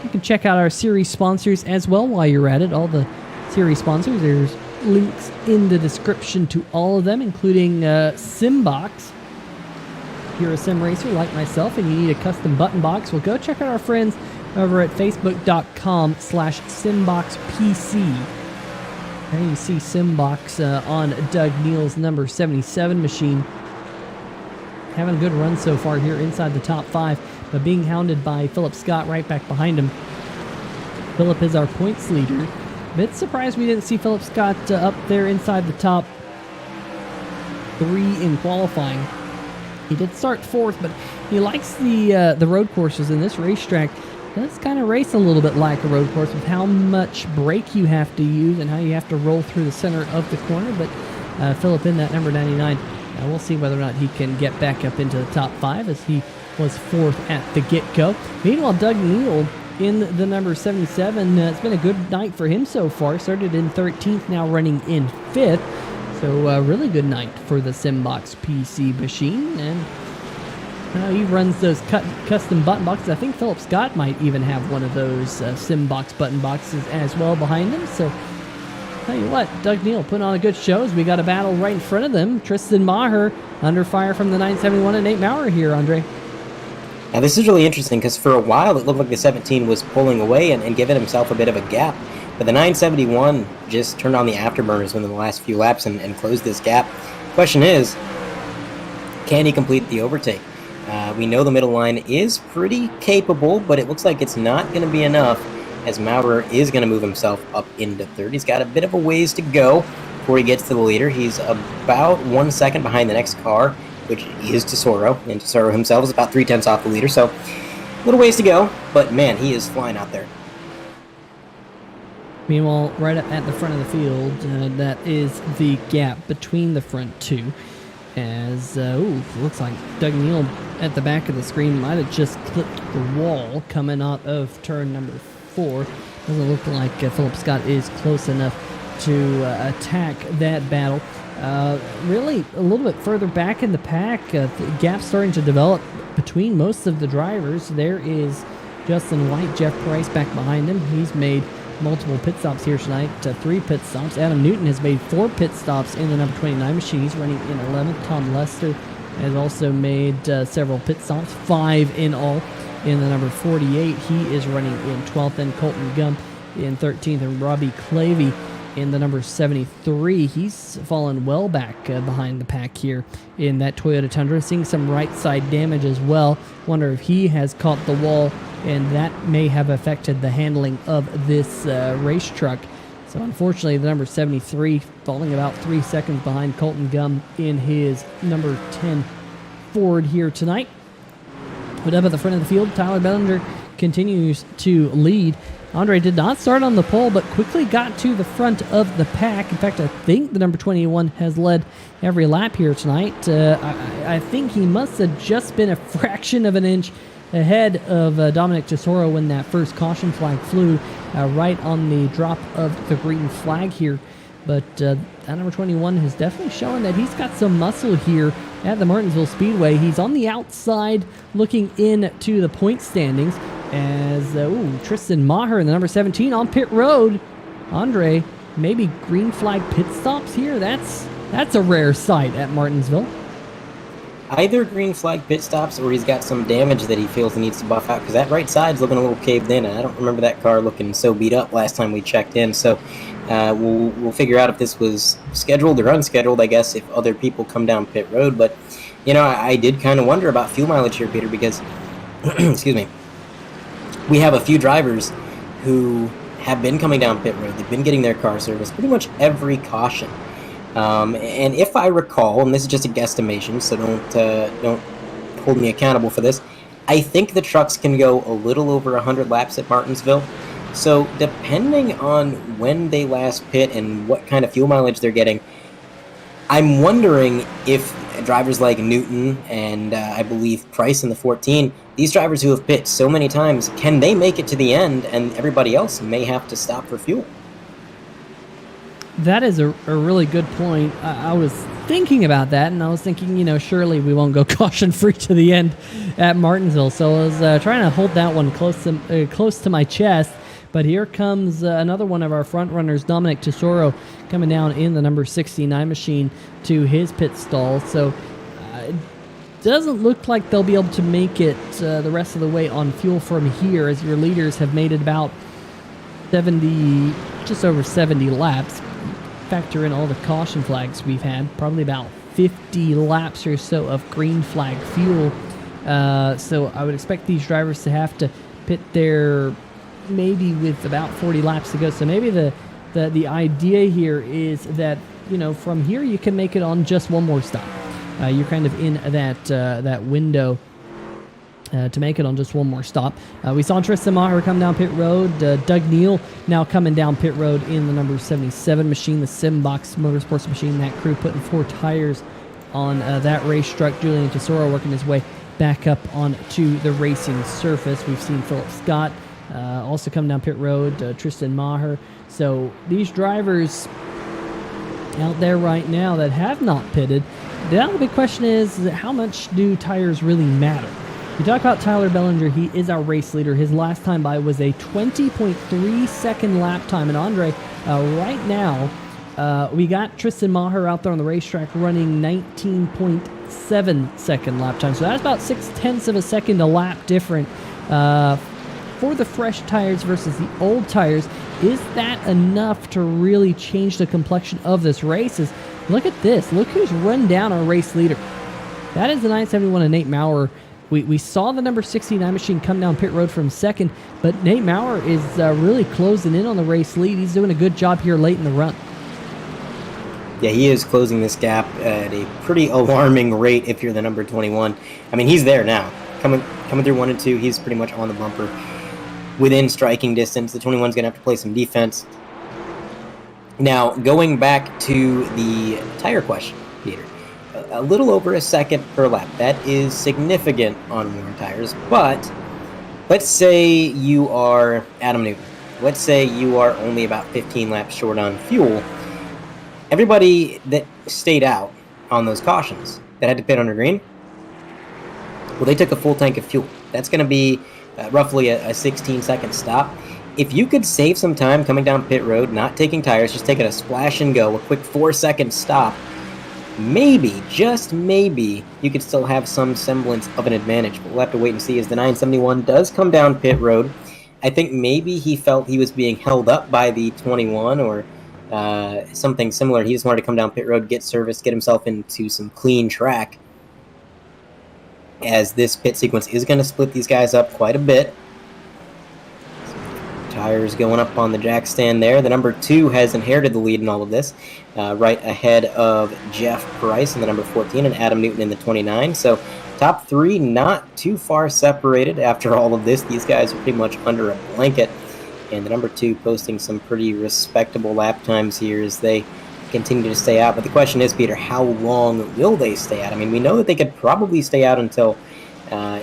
[SPEAKER 1] you can check out our series sponsors as well while you're at it. All the series sponsors, there's links in the description to all of them, including Simbox. If you're a sim racer like myself and you need a custom button box, well, go check out our friends over at facebook.com/SimboxPC. There you see Simbox on Doug Neal's number 77 machine. Having a good run so far here inside the top 5, but being hounded by Philip Scott right back behind him. Philip is our points leader. Bit surprised we didn't see Philip Scott up there inside the top 3 in qualifying. He did start 4th, but he likes the road courses, and this racetrack does kind of race a little bit like a road course with how much brake you have to use and how you have to roll through the center of the corner. But Philip in that number 99, we'll see whether or not he can get back up into the top 5 as he was fourth at the get-go. Meanwhile, Doug Neal in the number 77. It's been a good night for him so far. Started in 13th, now running in 5th. So a really good night for the Simbox PC machine. And he runs those custom button boxes. I think Philip Scott might even have one of those Simbox button boxes as well behind him. So tell you what, Doug Neal putting on a good show as we got a battle right in front of them. Tristan Maher under fire from the 971 and Nate Maurer here, Andre.
[SPEAKER 2] Now this is really interesting because for a while it looked like the 17 was pulling away and giving himself a bit of a gap. But the 971 just turned on the afterburners within the last few laps and closed this gap. Question is, can he complete the overtake? We know the middle line is pretty capable, but it looks like it's not going to be enough as Maurer is going to move himself up into third. He's got a bit of a ways to go before he gets to the leader. He's about 1 second behind the next car, which is Tesoro, and Tesoro himself is about 3/10 off the leader, so a little ways to go, but man, he is flying out there.
[SPEAKER 1] Meanwhile, right up at the front of the field, that is the gap between the front two. As, looks like Doug Neal at the back of the screen might have just clipped the wall coming out of turn number 4. Doesn't look like Philip Scott is close enough to attack that battle. Really, a little bit further back in the pack, the gap's starting to develop between most of the drivers. There is Justin White, Jeff Price back behind him. He's made multiple pit stops here tonight, 3 pit stops. Adam Newton has made 4 pit stops in the number 29 machine. He's running in 11th. Tom Lester has also made several pit stops, 5 in all. In the number 48, he is running in 12th, and Colton Gump in 13th, and Robbie Clavey in the number 73. He's fallen well back behind the pack here in that Toyota Tundra, seeing some right side damage as well. Wonder if he has caught the wall, and that may have affected the handling of this race truck. So unfortunately, the number 73 falling about 3 seconds behind Colton Gum in his number 10 Ford here tonight. But up at the front of the field, Tyler Bellinger continues to lead. Andre did not start on the pole, but quickly got to the front of the pack. In fact, I think the number 21 has led every lap here tonight. I think he must have just been a fraction of an inch ahead of Dominic Tesoro when that first caution flag flew right on the drop of the green flag here. But that number 21 has definitely shown that he's got some muscle here at the Martinsville Speedway. He's on the outside looking into the point standings as Tristan Maher in the number 17 on pit road. Andre, maybe green flag pit stops here? That's a rare sight at Martinsville.
[SPEAKER 2] Either green flag pit stops or he's got some damage that he feels he needs to buff out, because that right side's looking a little caved in, and I don't remember that car looking so beat up last time we checked in. So we'll figure out if this was scheduled or unscheduled, I guess, if other people come down pit road. But, I did kind of wonder about fuel mileage here, Peter, because, excuse me, we have a few drivers who have been coming down pit road. They've been getting their car serviced pretty much every caution. And if I recall, and this is just a guesstimation, so don't hold me accountable for this, I think the trucks can go a little over 100 laps at Martinsville. So depending on when they last pit and what kind of fuel mileage they're getting, I'm wondering if drivers like Newton and I believe Price in the 14, these drivers who have pit so many times, can they make it to the end and everybody else may have to stop for fuel?
[SPEAKER 1] That is a really good point. I was thinking about that, and I was thinking, surely we won't go caution-free to the end at Martinsville. So I was trying to hold that one close to my chest. But here comes another one of our front runners, Dominic Tesoro, coming down in the number 69 machine to his pit stall. So it doesn't look like they'll be able to make it the rest of the way on fuel from here, as your leaders have made it about 70, just over 70 laps. Factor in all the caution flags we've had, probably about 50 laps or so of green flag fuel. So I would expect these drivers to have to pit there maybe with about 40 laps to go. So maybe the idea here is that, from here you can make it on just one more stop. You're kind of in that window to make it on just one more stop. We saw Tristan Maher come down pit road. Doug Neal now coming down pit road in the number 77 machine, the Simbox Motorsports machine. That crew putting 4 tires on that race truck. Julian Tesoro working his way back up onto the racing surface. We've seen Philip Scott also come down pit road, Tristan Maher. So these drivers out there right now that have not pitted, now the big question is how much do tires really matter? We talk about Tyler Bellinger. He is our race leader. His last time by was a 20.3 second lap time. And Andre, right now, we got Tristan Maher out there on the racetrack running 19.7 second lap time. So that's about 0.6 of a second a lap different for the fresh tires versus the old tires. Is that enough to really change the complexion of this race? Look at this. Look who's run down our race leader. That is the 971 of Nate Maurer. We saw the number 69 machine come down pit road from second, but Nate Maurer is really closing in on the race lead. He's doing a good job here late in the run.
[SPEAKER 2] Yeah, he is closing this gap at a pretty alarming rate if you're the number 21. I mean, he's there now. Coming through 1 and 2, he's pretty much on the bumper. Within striking distance, the 21's going to have to play some defense. Now, going back to the tire question, Peter. A little over a second per lap. That is significant on worn tires, but let's say you are Adam Newton. Let's say you are only about 15 laps short on fuel. Everybody that stayed out on those cautions that had to pit under green, well, they took a full tank of fuel. That's going to be roughly a 16-second stop. If you could save some time coming down pit road, not taking tires, just taking a splash and go, a quick 4-second stop, maybe, just maybe, you could still have some semblance of an advantage. But we'll have to wait and see as the 971 does come down pit road. I think maybe he felt he was being held up by the 21 or something similar. He just wanted to come down pit road, get service, get himself into some clean track, as this pit sequence is going to split these guys up quite a bit. Tires going up on the jack stand there. The number 2 has inherited the lead in all of this, right ahead of Jeff Price in the number 14 and Adam Newton in the 29. So top 3 not too far separated after all of this. These guys are pretty much under a blanket. And the number 2 posting some pretty respectable lap times here as they continue to stay out. But the question is, Peter, how long will they stay out? I mean, we know that they could probably stay out until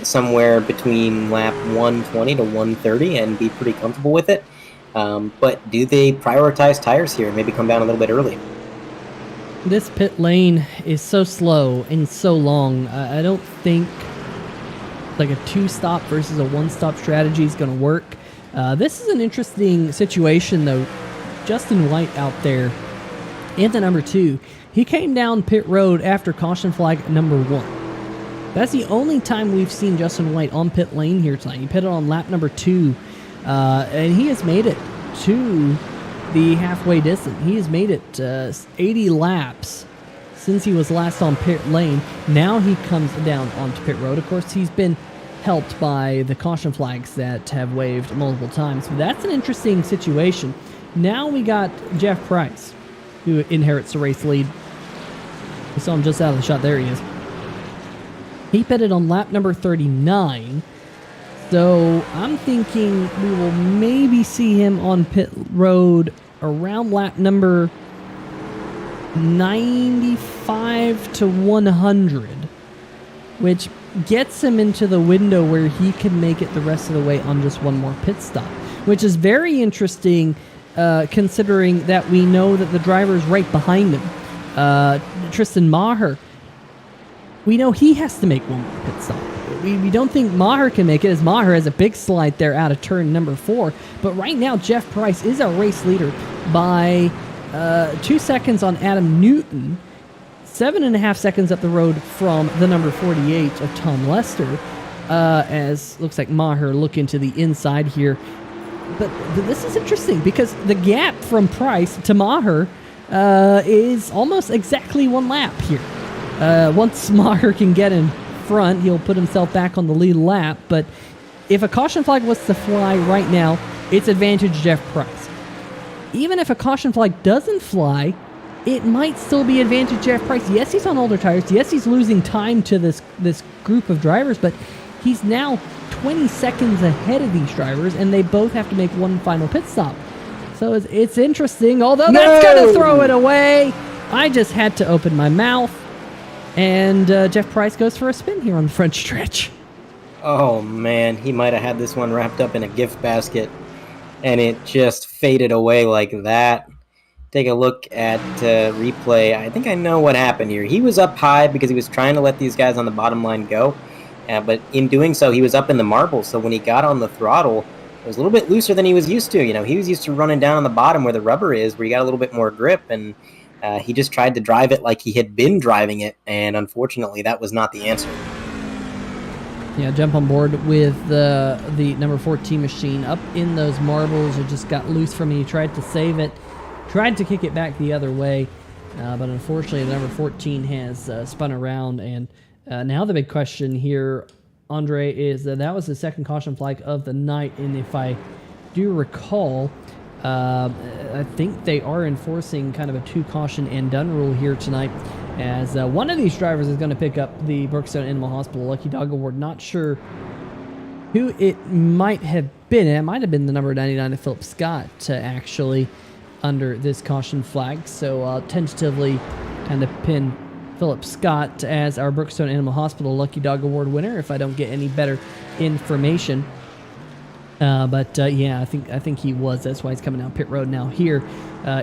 [SPEAKER 2] somewhere between lap 120 to 130 and be pretty comfortable with it. But do they prioritize tires here and maybe come down a little bit early?
[SPEAKER 1] This pit lane is so slow and so long. I don't think like a 2-stop versus a 1-stop strategy is going to work. This is an interesting situation, though. Justin White out there in the number 2, he came down pit road after caution flag number 1. That's the only time we've seen Justin White on pit lane here tonight. He pitted on lap number 2, and he has made it to the halfway distance. He has made it 80 laps since he was last on pit lane. Now he comes down onto pit road. Of course, he's been helped by the caution flags that have waved multiple times. But that's an interesting situation. Now we got Jeff Price, who inherits the race lead. We saw him just out of the shot. There he is. He pitted on lap number 39. So I'm thinking we will maybe see him on pit road around lap number 95 to 100, which gets him into the window where he can make it the rest of the way on just one more pit stop, which is very interesting considering that we know that the driver is right behind him. Tristan Maher, we know he has to make one more pit stop. We don't think Maher can make it, as Maher has a big slide there out of turn number 4. But right now, Jeff Price is our race leader by 2 seconds on Adam Newton, 7.5 seconds up the road from the number 48 of Tom Lester, as looks like Maher looking to the inside here. But this is interesting because the gap from Price to Maher is almost exactly 1 lap here. Once Maher can get in front, he'll put himself back on the lead lap. But if a caution flag was to fly right now, it's advantage Jeff Price. Even if a caution flag doesn't fly, it might still be advantage Jeff Price. Yes, he's on older tires. Yes, he's losing time to this group of drivers, but he's now 20 seconds ahead of these drivers, and they both have to make one final pit stop. So it's interesting, although that's going to throw it away. I just had to open my mouth. And Jeff Price goes for a spin here on the front stretch.
[SPEAKER 2] Oh man, he might have had this one wrapped up in a gift basket, and it just faded away like that. Take a look at replay. I think I know what happened here. He was up high because he was trying to let these guys on the bottom line go, but in doing so, he was up in the marble. So when he got on the throttle, it was a little bit looser than he was used to. You know, he was used to running down on the bottom where the rubber is, where you got a little bit more grip, and he just tried to drive it like he had been driving it, and unfortunately, that was not the answer.
[SPEAKER 1] Yeah, jump on board with the number 14 machine up in those marbles. It just got loose from him. He tried to save it, tried to kick it back the other way, but unfortunately the number 14 has spun around. And now the big question here, Andre, is that was the second caution flag of the night. And if I do recall, I think they are enforcing kind of a 2 caution and done rule here tonight, as one of these drivers is going to pick up the Brookstone Animal Hospital Lucky Dog Award. Not sure who it might have been. It might have been the number 99 of Philip Scott, actually, under this caution flag. So I'll tentatively kind of pin Philip Scott as our Brookstone Animal Hospital Lucky Dog Award winner if I don't get any better information. Yeah, I think he was. That's why he's coming down pit road now here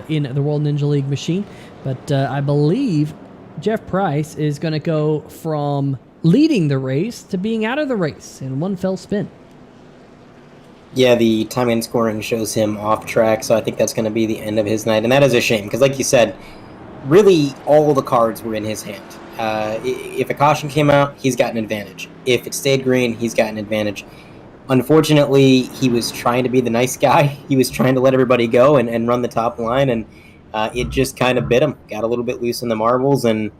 [SPEAKER 1] in the World Ninja League machine. But I believe Jeff Price is going to go from leading the race to being out of the race in one fell spin.
[SPEAKER 2] Yeah, the time and scoring shows him off track, so I think that's going to be the end of his night. And that is a shame, because like you said, really all the cards were in his hand. If a caution came out, he's got an advantage. If it stayed green, he's got an advantage. Unfortunately, he was trying to be the nice guy. He was trying to let everybody go and run the top line, and it just kind of bit him. Got a little bit loose in the marbles, and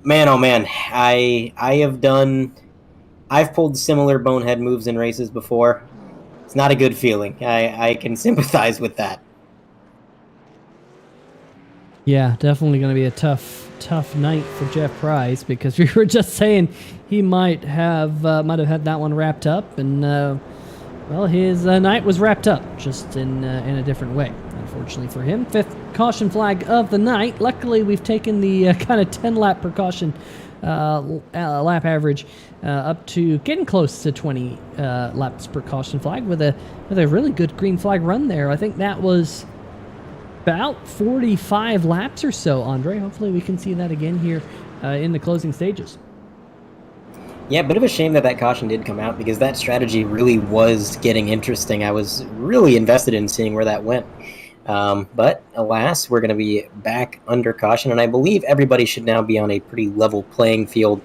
[SPEAKER 2] man, oh man, I've pulled similar bonehead moves in races before. It's not a good feeling. I can sympathize with that.
[SPEAKER 1] Yeah, definitely going to be a tough night for Jeff Price, because we were just saying he might have had that one wrapped up, and well, his night was wrapped up, just in a different way, unfortunately for him. 5th caution flag of the night. Luckily, we've taken the kind of 10 lap per caution lap average up to getting close to 20 laps per caution flag with a really good green flag run there. I think that was about 45 laps or so, Andre. Hopefully we can see that again here in the closing stages.
[SPEAKER 2] Yeah, a bit of a shame that caution did come out, because that strategy really was getting interesting. I was really invested in seeing where that went. But alas, we're going to be back under caution, and I believe everybody should now be on a pretty level playing field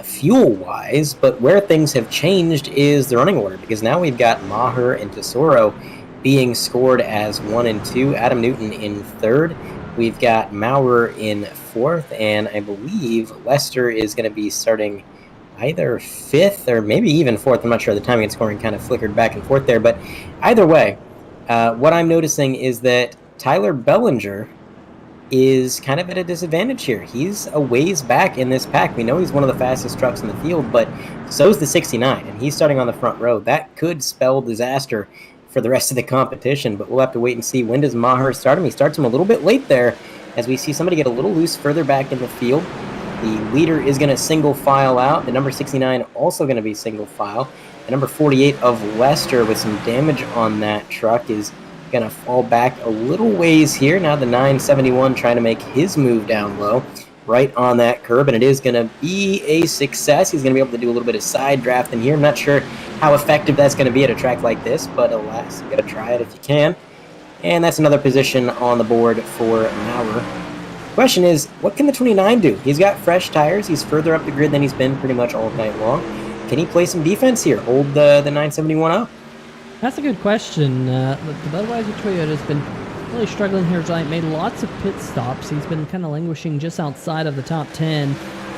[SPEAKER 2] fuel-wise. But where things have changed is the running order, because now we've got Maher and Tesoro being scored as 1 and 2, Adam Newton in 3rd. We've got Maurer in 4th, and I believe Lester is going to be starting either 5th or maybe even 4th. I'm not sure. The timing and scoring kind of flickered back and forth there, but either way, what I'm noticing is that Tyler Bellinger is kind of at a disadvantage here. He's a ways back in this pack. We know he's one of the fastest trucks in the field, but so's the 69, and he's starting on the front row. That could spell disaster for the rest of the competition, but we'll have to wait and see. When does Maher start him? He starts him a little bit late there, as we see somebody get a little loose further back in the field. The leader is going to single file out. The number 69 also going to be single file. The number 48 of Lester, with some damage on that truck, is going to fall back a little ways here. Now the 971 trying to make his move down low, right on that curb, and it is going to be a success. He's going to be able to do a little bit of side drafting here. I'm not sure how effective that's going to be at a track like this, but alas, you got to try it if you can. And that's another position on the board for Maurer. Question is, what can the 29 do? He's got fresh tires. He's further up the grid than he's been pretty much all night long. Can he play some defense here? Hold the 971 up?
[SPEAKER 1] That's a good question. The Budweiser Toyota has been really struggling here tonight. Made lots of pit stops. He's been kind of languishing just outside of the top 10.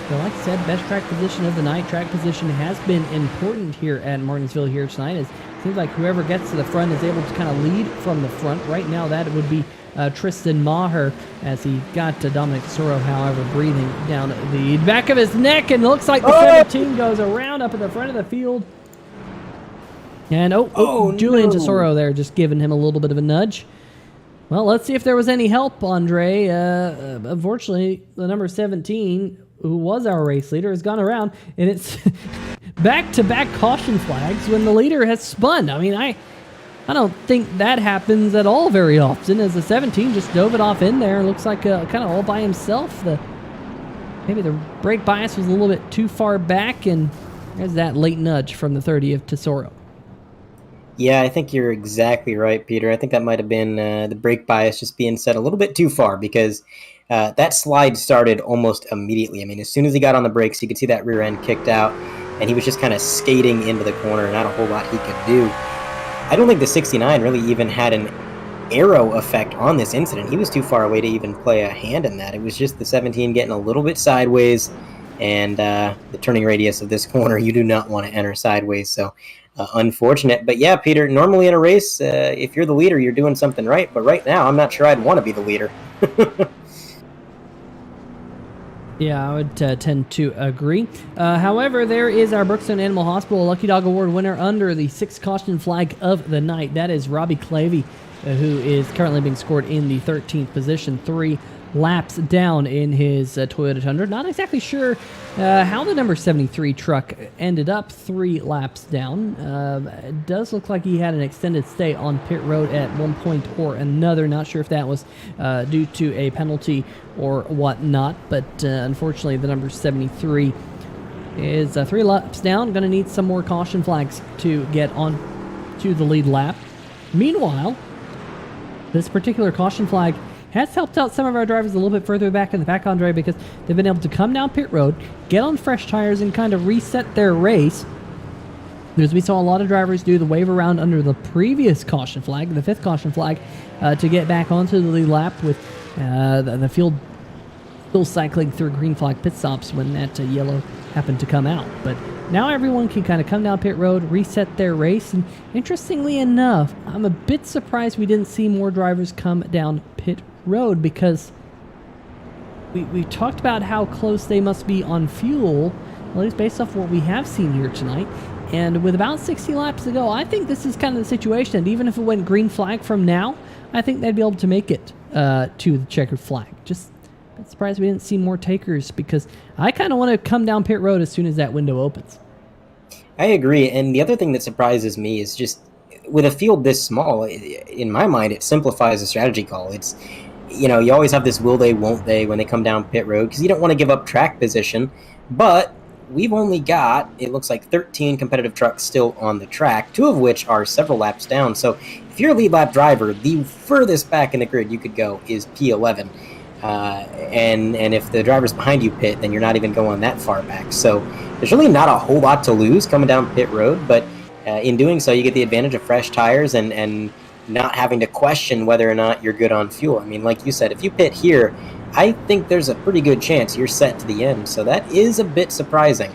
[SPEAKER 1] But like I said, best track position of the night. Track position has been important here at Martinsville here tonight. It seems like whoever gets to the front is able to kind of lead from the front. Right now, that would be Tristan Maher, as he got to Dominic Tesoro, however, breathing down the back of his neck, and it looks like the 17 goes around up at the front of the field. And Julian Tesoro there just giving him a little bit of a nudge. Well, let's see if there was any help, Andre. Unfortunately, the number 17, who was our race leader, has gone around, and it's back-to-back caution flags when the leader has spun. I mean, I don't think that happens at all very often, as the 17 just dove it off in there. Looks like kind of all by himself. Maybe the brake bias was a little bit too far back, and there's that late nudge from the 30 of Tesoro.
[SPEAKER 2] Yeah, I think you're exactly right, Peter. I think that might have been the brake bias just being set a little bit too far, because that slide started almost immediately. I mean, as soon as he got on the brakes, you could see that rear end kicked out, and he was just kind of skating into the corner. Not a whole lot he could do. I don't think the 69 really even had an aero effect on this incident. He was too far away to even play a hand in that. It was just the 17 getting a little bit sideways, and the turning radius of this corner, you do not want to enter sideways. So unfortunate. But yeah, Peter, normally in a race, if you're the leader, you're doing something right. But right now, I'm not sure I'd want to be the leader.
[SPEAKER 1] Yeah, I would tend to agree. However, there is our Brookstone Animal Hospital Lucky Dog Award winner under the 6th caution flag of the night. That is Robbie Clavey, who is currently being scored in the 13th position, 3 laps down in his Toyota Tundra. Not exactly sure how the number 73 truck ended up 3 laps down. It does look like he had an extended stay on pit road at one point or another. Not sure if that was due to a penalty or whatnot, but unfortunately the number 73 is 3 laps down. Going to need some more caution flags to get on to the lead lap. Meanwhile, this particular caution flag has helped out some of our drivers a little bit further back in the pack, Andre, because they've been able to come down pit road, get on fresh tires, and kind of reset their race. Because we saw a lot of drivers do the wave around under the previous caution flag, the 5th caution flag, to get back onto the lead lap with the field still cycling through green flag pit stops when that yellow happened to come out. But now everyone can kind of come down pit road, reset their race, and interestingly enough, I'm a bit surprised we didn't see more drivers come down pit road, because we talked about how close they must be on fuel, at least based off what we have seen here tonight. And with about 60 laps to go, I think this is kind of the situation. And even if it went green flag from now, I think they'd be able to make it to the checkered flag. Just a bit surprised we didn't see more takers, because I kind of want to come down pit road as soon as that window opens.
[SPEAKER 2] I agree. And the other thing that surprises me is just with a field this small, in my mind, it simplifies the strategy call. It's, you always have this will they, won't they when they come down pit road, because you don't want to give up track position. But we've only got, it looks like 13 competitive trucks still on the track, 2 of which are several laps down. So if you're a lead lap driver, the furthest back in the grid you could go is P11. And if the driver's behind you pit, then you're not even going that far back. So there's really not a whole lot to lose coming down pit road, but in doing so, you get the advantage of fresh tires and not having to question whether or not you're good on fuel. I mean, like you said, if you pit here, I think there's a pretty good chance you're set to the end. So that is a bit surprising.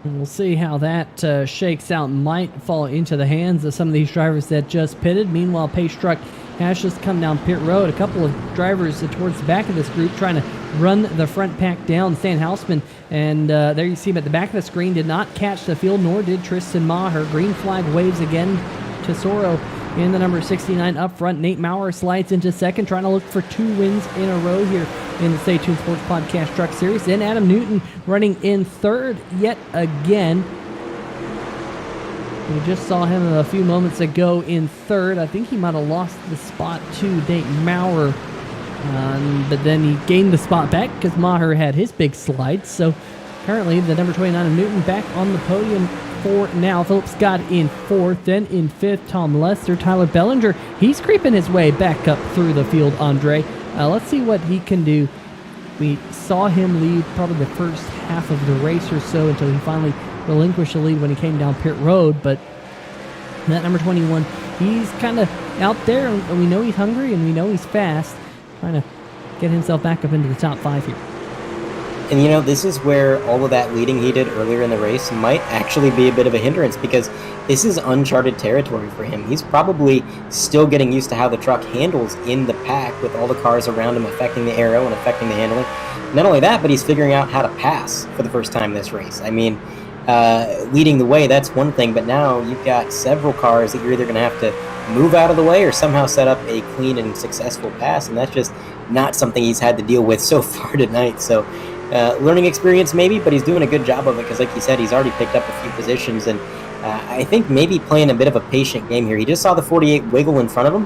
[SPEAKER 1] We'll see how that shakes out. Might fall into the hands of some of these drivers that just pitted. Meanwhile, Pace Truck has just come down pit road. A couple of drivers towards the back of this group trying to run the front pack down. Stan Hausman, and there you see him at the back of the screen, did not catch the field, nor did Tristan Maher. Green flag waves again. Tesoro in the number 69 up front. Nate Maurer slides into second, trying to look for 2 wins in a row here in the Stay Tuned Sports Podcast Truck Series. Then Adam Newton running in third yet again. We just saw him a few moments ago in third. I think he might have lost the spot to Nate Maurer, but then he gained the spot back because Maher had his big slide. So currently the number 29 of Newton back on the podium for now. Philip Scott in 4th, then in 5th, Tom Lester. Tyler Bellinger, he's creeping his way back up through the field, Andre. Let's see what he can do. We saw him lead probably the first half of the race or so until he finally relinquished the lead when he came down pit road, but that number 21, he's kind of out there, and we know he's hungry and we know he's fast, trying to get himself back up into the top 5 here.
[SPEAKER 2] And this is where all of that leading he did earlier in the race might actually be a bit of a hindrance, because this is uncharted territory for him. He's probably still getting used to how the truck handles in the pack with all the cars around him affecting the aero and affecting the handling. Not only that, but he's figuring out how to pass for the first time this race. I mean, leading the way, that's one thing, but now you've got several cars that you're either going to have to move out of the way or somehow set up a clean and successful pass, and that's just not something he's had to deal with so far tonight. So learning experience maybe, but he's doing a good job of it because, like you said, he's already picked up a few positions, and I think maybe playing a bit of a patient game here. He just saw the 48 wiggle in front of him,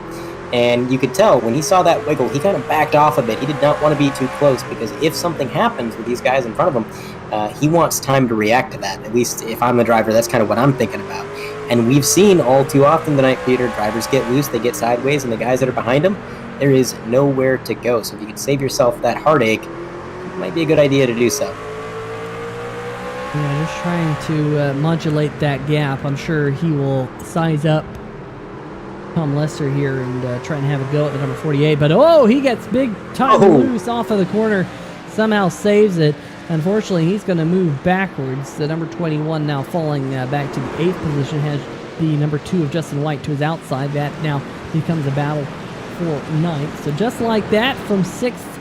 [SPEAKER 2] and you could tell when he saw that wiggle, he kind of backed off a bit. He did not want to be too close because if something happens with these guys in front of him, he wants time to react to that. At least if I'm the driver, that's kind of what I'm thinking about. And we've seen all too often tonight, Peter, drivers get loose, they get sideways, and the guys that are behind them, there is nowhere to go. So if you could save yourself that heartache, it might be a good idea to do so.
[SPEAKER 1] Yeah, just trying to modulate that gap. I'm sure he will size up Tom Lester here and try and have a go at the number 48. But, oh, he gets big time loose off of the corner. Somehow saves it. Unfortunately, he's going to move backwards. The number 21 now falling back to the 8th position, has the number 2 of Justin White to his outside. That now becomes a battle for 9th. So just like that, from 6th,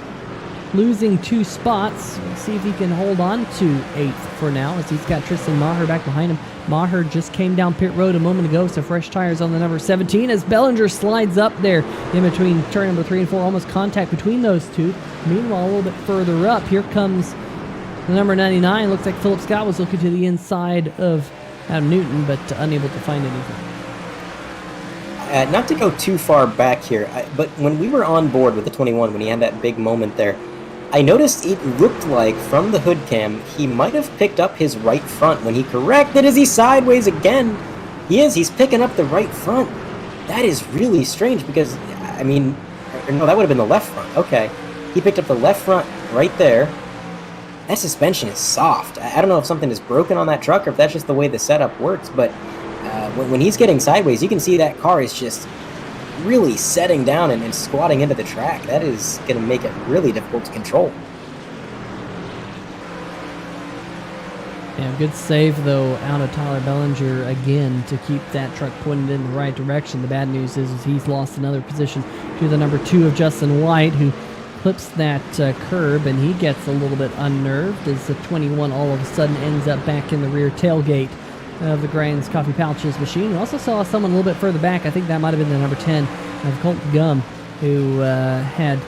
[SPEAKER 1] losing 2 spots. We'll see if he can hold on to 8th for now, as he's got Tristan Maher back behind him. Maher just came down pit road a moment ago, so fresh tires on the number 17 as Bellinger slides up there in between turn number 3 and 4. Almost contact between those two. Meanwhile, a little bit further up, here comes the number 99. Looks like Philip Scott was looking to the inside of Adam Newton, but unable to find anything.
[SPEAKER 2] Not to go too far back here, but when we were on board with the 21, when he had that big moment there, I noticed it looked like from the hood cam he might have picked up his right front. When he corrected, is he sideways again? He's picking up the right front. That is really strange because, I mean, no, that would have been the left front. Okay, he picked up the left front right there. That suspension is soft. I don't know if something is broken on that truck or if that's just the way the setup works, but when he's getting sideways, you can see that car is just really setting down and squatting into the track. That is going to make it really difficult to control.
[SPEAKER 1] Yeah, good save, though, out of Tyler Bellinger again to keep that truck pointed in the right direction. The bad news is he's lost another position to the number 2 of Justin White, who clips that curb, and he gets a little bit unnerved as the 21 all of a sudden ends up back in the rear tailgate of the Grind's Coffee Pouches machine. We also saw someone a little bit further back. I think that might have been the number 10 of Colton Gum, who had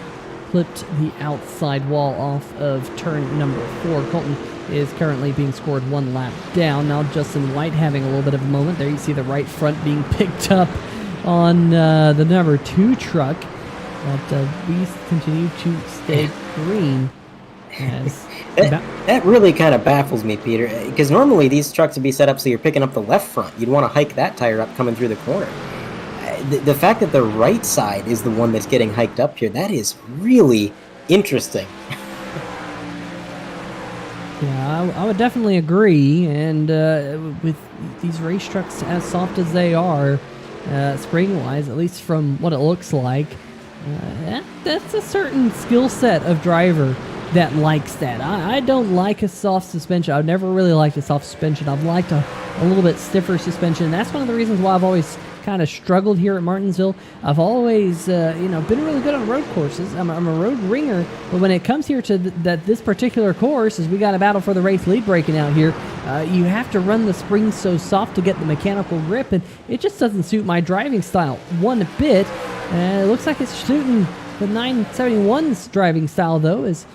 [SPEAKER 1] clipped the outside wall off of turn number 4. Colton is currently being scored 1 lap down. Now Justin White having a little bit of a moment. There you see the right front being picked up on the number 2 truck. But we continue to stay green. As
[SPEAKER 2] that really kind of baffles me, Peter, because normally these trucks would be set up so you're picking up the left front. You'd want to hike that tire up coming through the corner. The fact that the right side is the one that's getting hiked up here, that is really interesting.
[SPEAKER 1] Yeah, I would definitely agree. And with these race trucks as soft as they are, spring-wise, at least from what it looks like, that's a certain skill set of driver that likes that. I don't like a soft suspension. I've never really liked a soft suspension. I've liked a little bit stiffer suspension. And that's one of the reasons why I've always kind of struggled here at Martinsville. I've always, been really good on road courses. I'm a road ringer, but when it comes here to this particular course, as we got a battle for the race lead breaking out here, you have to run the springs so soft to get the mechanical grip, and it just doesn't suit my driving style one bit. It looks like it's suiting the 971's driving style, though, as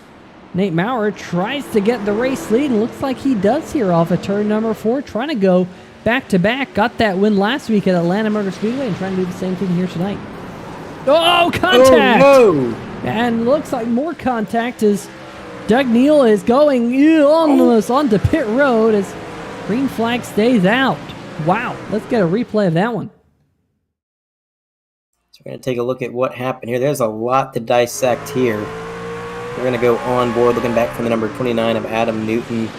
[SPEAKER 1] Nate Maurer tries to get the race lead, and looks like he does here off of turn number 4, trying to go back-to-back. Got that win last week at Atlanta Motor Speedway and trying to do the same thing here tonight. Oh, contact!
[SPEAKER 2] Oh, no.
[SPEAKER 1] And looks like more contact as Doug Neal is going almost onto pit road as green flag stays out. Wow, let's get a replay of that one.
[SPEAKER 2] So we're going to take a look at what happened here. There's a lot to dissect here. We're going to go on board, looking back from the number 29 of Adam Newton.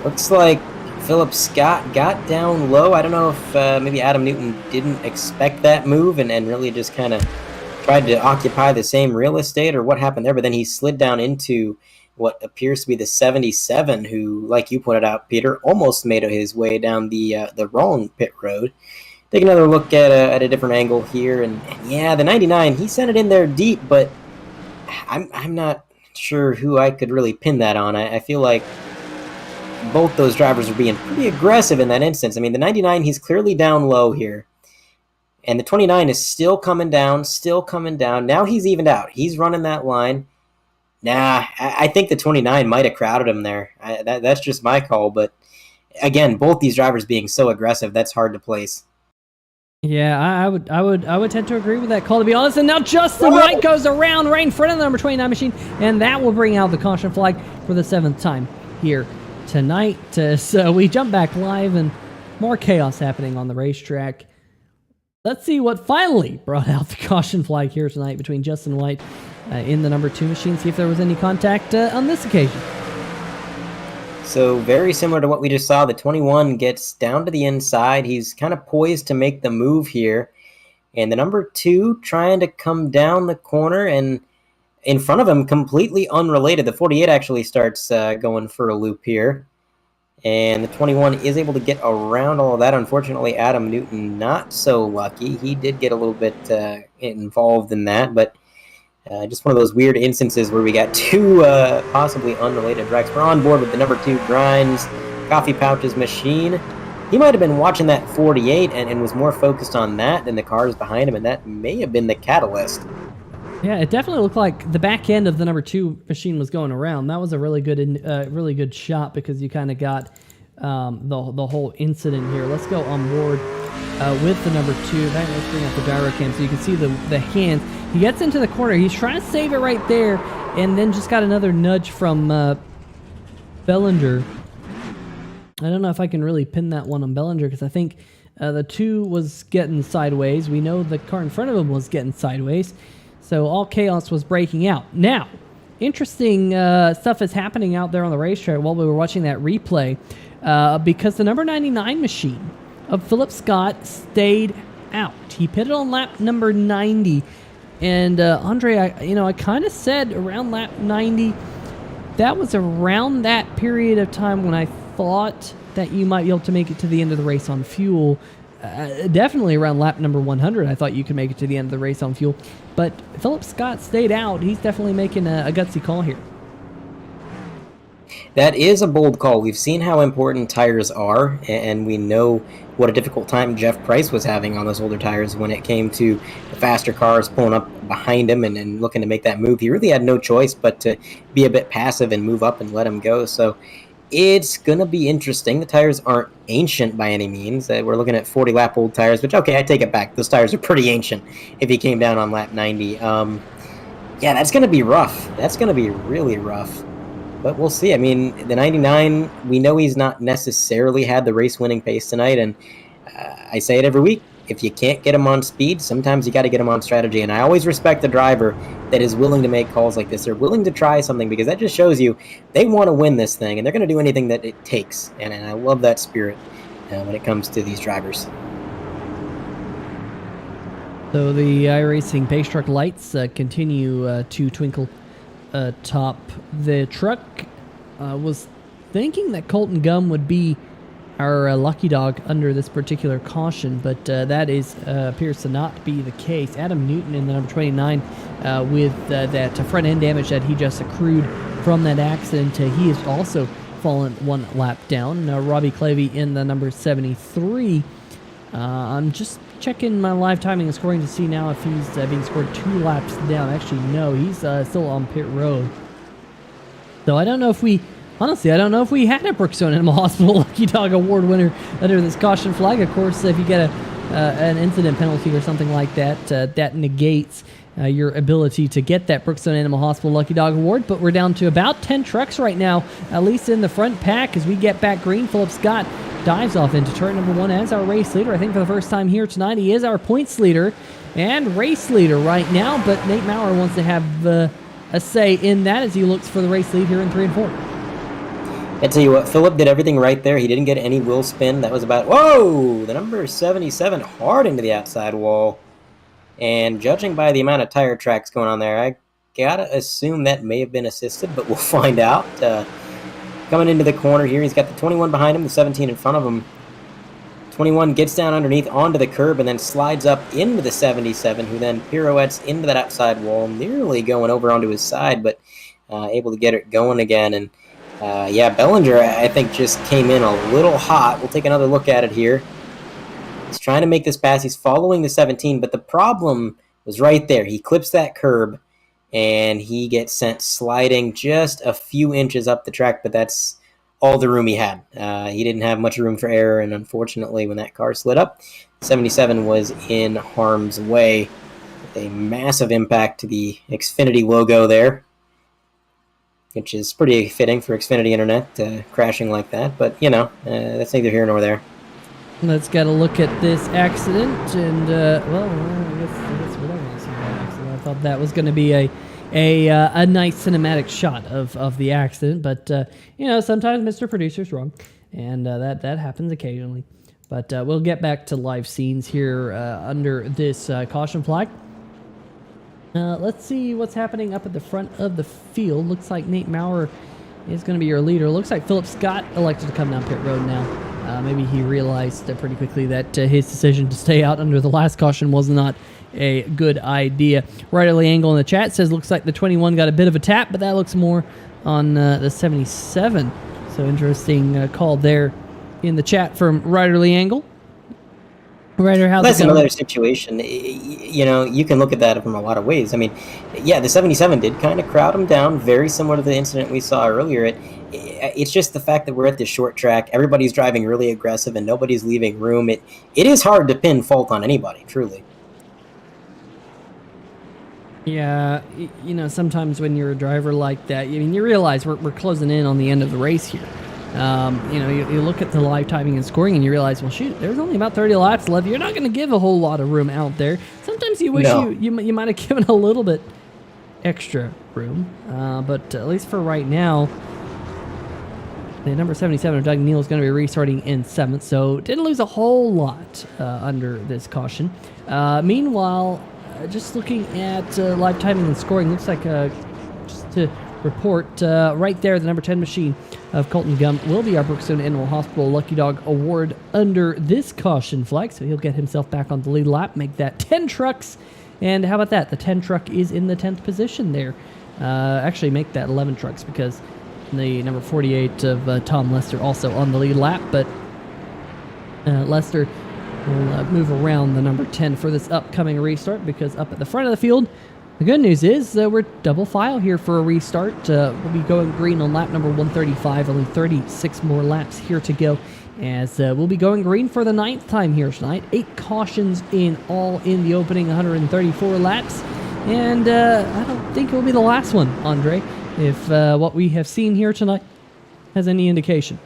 [SPEAKER 2] Looks like Philip Scott got down low. I don't know if maybe Adam Newton didn't expect that move and really just kind of tried to occupy the same real estate, or what happened there. But then he slid down into what appears to be the 77, who, like you pointed out, Peter, almost made his way down the wrong pit road. Take another look at a different angle here, and yeah, the 99, he sent it in there deep, but I'm not sure who I could really pin that on. I feel like both those drivers are being pretty aggressive in that instance. I mean, the 99, he's clearly down low here. And the 29 is still coming down, still coming down. Now he's evened out. He's running that line. Nah, I think the 29 might have crowded him there. That's just my call. But again, both these drivers being so aggressive, that's hard to place.
[SPEAKER 1] Yeah, I would tend to agree with that call, to be honest. And now Justin White goes around right in front of the number 29 machine, and that will bring out the caution flag for the 7th time here tonight. So we jump back live, and more chaos happening on the racetrack. Let's see what finally brought out the caution flag here tonight between Justin White in the number 2 machine. See if there was any contact on this occasion.
[SPEAKER 2] So very similar to what we just saw, the 21 gets down to the inside. He's kind of poised to make the move here. And the number 2 trying to come down the corner, and in front of him, completely unrelated, the 48 actually starts going for a loop here. And the 21 is able to get around all of that. Unfortunately, Adam Newton not so lucky. He did get a little bit involved in that, but just one of those weird instances where we got 2 possibly unrelated wrecks. We're on board with the number 2 Grinds, Coffee Pouches machine. He might have been watching that 48 and was more focused on that than the cars behind him, and that may have been the catalyst.
[SPEAKER 1] Yeah, it definitely looked like the back end of the number 2 machine was going around. That was a really good shot, because you kind of got the whole incident here. Let's go on board with the number 2. Let's bring up the gyro cam so you can see the hands. He gets into the corner. He's trying to save it right there, and then just got another nudge from Bellinger. I don't know if I can really pin that one on Bellinger, because I think the 2 was getting sideways. We know the car in front of him was getting sideways. So all chaos was breaking out. Now, interesting stuff is happening out there on the racetrack while we were watching that replay, because the number 99 machine of Philip Scott stayed out. He pitted on lap number 90. And Andre, I kind of said around lap 90, that was around that period of time when I thought that you might be able to make it to the end of the race on fuel. Definitely around lap number 100, I thought you could make it to the end of the race on fuel. But Philip Scott stayed out. He's definitely making a gutsy call here.
[SPEAKER 2] That is a bold call. We've seen how important tires are, and we know what a difficult time Jeff Price was having on those older tires when it came to the faster cars pulling up behind him and looking to make that move. He really had no choice but to be a bit passive and move up and let him go. So it's going to be interesting. The tires aren't ancient by any means. We're looking at 40-lap old tires, which, okay, I take it back. Those tires are pretty ancient if he came down on lap 90. Yeah, that's going to be rough. That's going to be really rough. But we'll see. I mean, the 99, we know he's not necessarily had the race-winning pace tonight, and I say it every week. If you can't get him on speed, sometimes you got to get him on strategy. And I always respect the driver that is willing to make calls like this. They're willing to try something, because that just shows you they want to win this thing, and they're going to do anything that it takes. And I love that spirit when it comes to these drivers.
[SPEAKER 1] So the iRacing pace truck lights continue to twinkle atop the truck. Was thinking that Colton Gum would be our lucky dog under this particular caution, but that appears to not be the case. Adam Newton in the number 29 with that front end damage that he just accrued from that accident. He has also fallen 1 lap down. Robbie Clevey in the number 73. I'm just checking my live timing and scoring to see now if he's being scored 2 laps down. Actually, no, he's still on pit road. So I don't know if we had a Brookstone Animal Hospital Lucky Dog Award winner under this caution flag. Of course, if you get an incident penalty or something like that, that negates your ability to get that Brookstone Animal Hospital Lucky Dog Award. But we're down to about 10 trucks right now, at least in the front pack. As we get back green, Philip Scott dives off into turn number 1 as our race leader. I think for the first time here tonight, he is our points leader and race leader right now. But Nate Maurer wants to have a say in that as he looks for the race lead here in 3 and 4.
[SPEAKER 2] I tell you what, Philip did everything right there. He didn't get any wheel spin. That was about, whoa, the number 77 hard into the outside wall. And judging by the amount of tire tracks going on there, I gotta assume that may have been assisted, but we'll find out. Coming into the corner here, he's got the 21 behind him, the 17 in front of him. 21 gets down underneath onto the curb and then slides up into the 77, who then pirouettes into that outside wall, nearly going over onto his side, but able to get it going again. And Yeah, Bellinger, I think, just came in a little hot. We'll take another look at it here. He's trying to make this pass. He's following the 17, but the problem was right there. He clips that curb, and he gets sent sliding just a few inches up the track, but that's all the room he had. He didn't have much room for error, and unfortunately, when that car slid up, 77 was in harm's way. A massive impact to the Xfinity logo there, which is pretty fitting for Xfinity Internet, crashing like that. But, you know, that's neither here nor there.
[SPEAKER 1] Let's get a look at this accident, and, well, I guess we don't want to see that accident. I thought that was going to be a nice cinematic shot of the accident, but, you know, sometimes Mr. Producer's wrong, and that happens occasionally. But we'll get back to live scenes here under this caution flag. Let's see what's happening up at the front of the field. Looks like Nate Maurer is going to be your leader. Looks like Philip Scott elected to come down pit road now. Maybe he realized pretty quickly that his decision to stay out under the last caution was not a good idea. Righterly Angle in the chat says looks like the 21 got a bit of a tap, but that looks more on the 77. So interesting call there in the chat from Righterly Angle. Ryder, how's
[SPEAKER 2] That's
[SPEAKER 1] it going?
[SPEAKER 2] another situation. You know, you can look at that from a lot of ways. I mean, yeah, the 77 did kind of crowd him down, very similar to the incident we saw earlier. It's just the fact that we're at this short track. Everybody's driving really aggressive, and nobody's leaving room. It is hard to pin fault on anybody, truly.
[SPEAKER 1] Yeah, you know, sometimes when you're a driver like that, I mean, you realize we're closing in on the end of the race here. You know, you look at the live timing and scoring, and you realize, well, shoot, there's only about 30 laps left. You're not going to give a whole lot of room out there. Sometimes you wish you might have given a little bit extra room, but at least for right now, the number 77 of Doug Neal is going to be restarting in 7th, so didn't lose a whole lot under this caution. Meanwhile, just looking at live timing and scoring, looks like just to report right there, the number 10 machine of Colton Gum will be our Brookstone Animal Hospital Lucky Dog Award under this caution flag, so he'll get himself back on the lead lap, make that 10 trucks, and how about that? The 10 truck is in the 10th position there. Actually, make that 11 trucks because the number 48 of Tom Lester also on the lead lap, but Lester will move around the number 10 for this upcoming restart because up at the front of the field, the good news is we're double file here for a restart. We'll be going green on lap number 135, only 36 more laps here to go as we'll be going green for the 9th time here tonight. 8 cautions in all in the opening 134 laps, and I don't think it will be the last one, Andre, if what we have seen here tonight has any indication.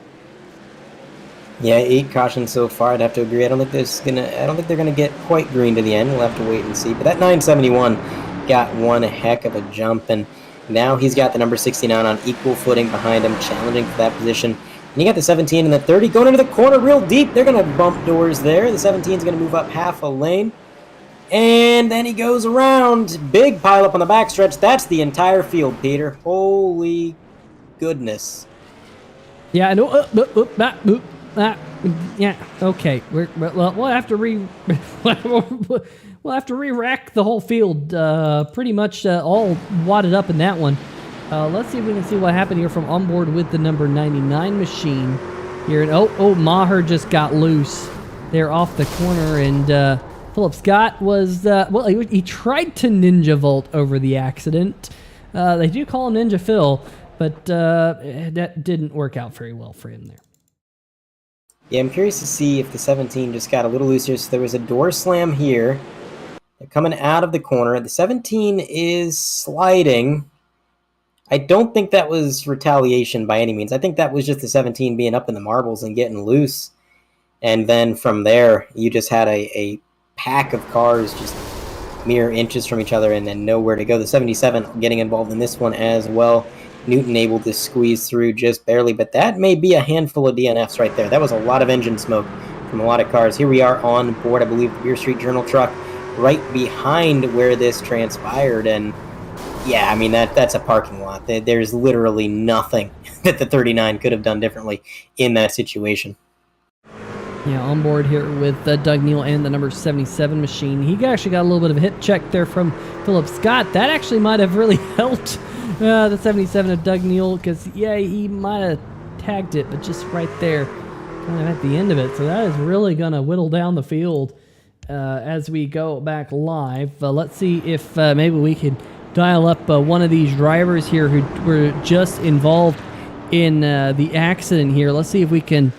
[SPEAKER 2] Yeah, 8 cautions so far. I'd have to agree. I don't think they're gonna get quite green to the end. We'll have to wait and see. But that 971 got one heck of a jump, and now he's got the number 69 on equal footing behind him, challenging for that position. And you got the 17 and the 30 going into the corner real deep. They're gonna bump doors there. The 17 is gonna move up half a lane, and then he goes around. Big pile up on the backstretch. That's the entire field, Peter. Holy goodness.
[SPEAKER 1] Yeah, I know. Yeah, okay. We'll have to we'll have to re-rack the whole field. Pretty much all wadded up in that one. Let's see if we can see what happened here from on board with the number 99 machine here. And Maher just got loose there off the corner, and Philip Scott was he tried to ninja vault over the accident. They do call him Ninja Phil, but that didn't work out very well for him there.
[SPEAKER 2] Yeah, I'm curious to see if the 17 just got a little looser. So there was a door slam here. They're coming out of the corner. The 17 is sliding. I don't think that was retaliation by any means. I think that was just the 17 being up in the marbles and getting loose. And then from there, you just had a pack of cars just mere inches from each other and then nowhere to go. The 77 getting involved in this one as well. Newton able to squeeze through just barely, but that may be a handful of DNFs right there. That was a lot of engine smoke from a lot of cars. Here we are on board, I believe, the Beer Street Journal truck right behind where this transpired, and yeah, I mean, that's a parking lot. There's literally nothing that the 39 could have done differently in that situation.
[SPEAKER 1] Yeah, on board here with Doug Neal and the number 77 machine. He actually got a little bit of a hit check there from Philip Scott. That actually might have really helped The 77 of Doug Neal, because, yeah, he might have tagged it, but just right there, kind of at the end of it. So that is really going to whittle down the field as we go back live. Let's see if maybe we can dial up one of these drivers here who were just involved in the accident here. Let's see if we can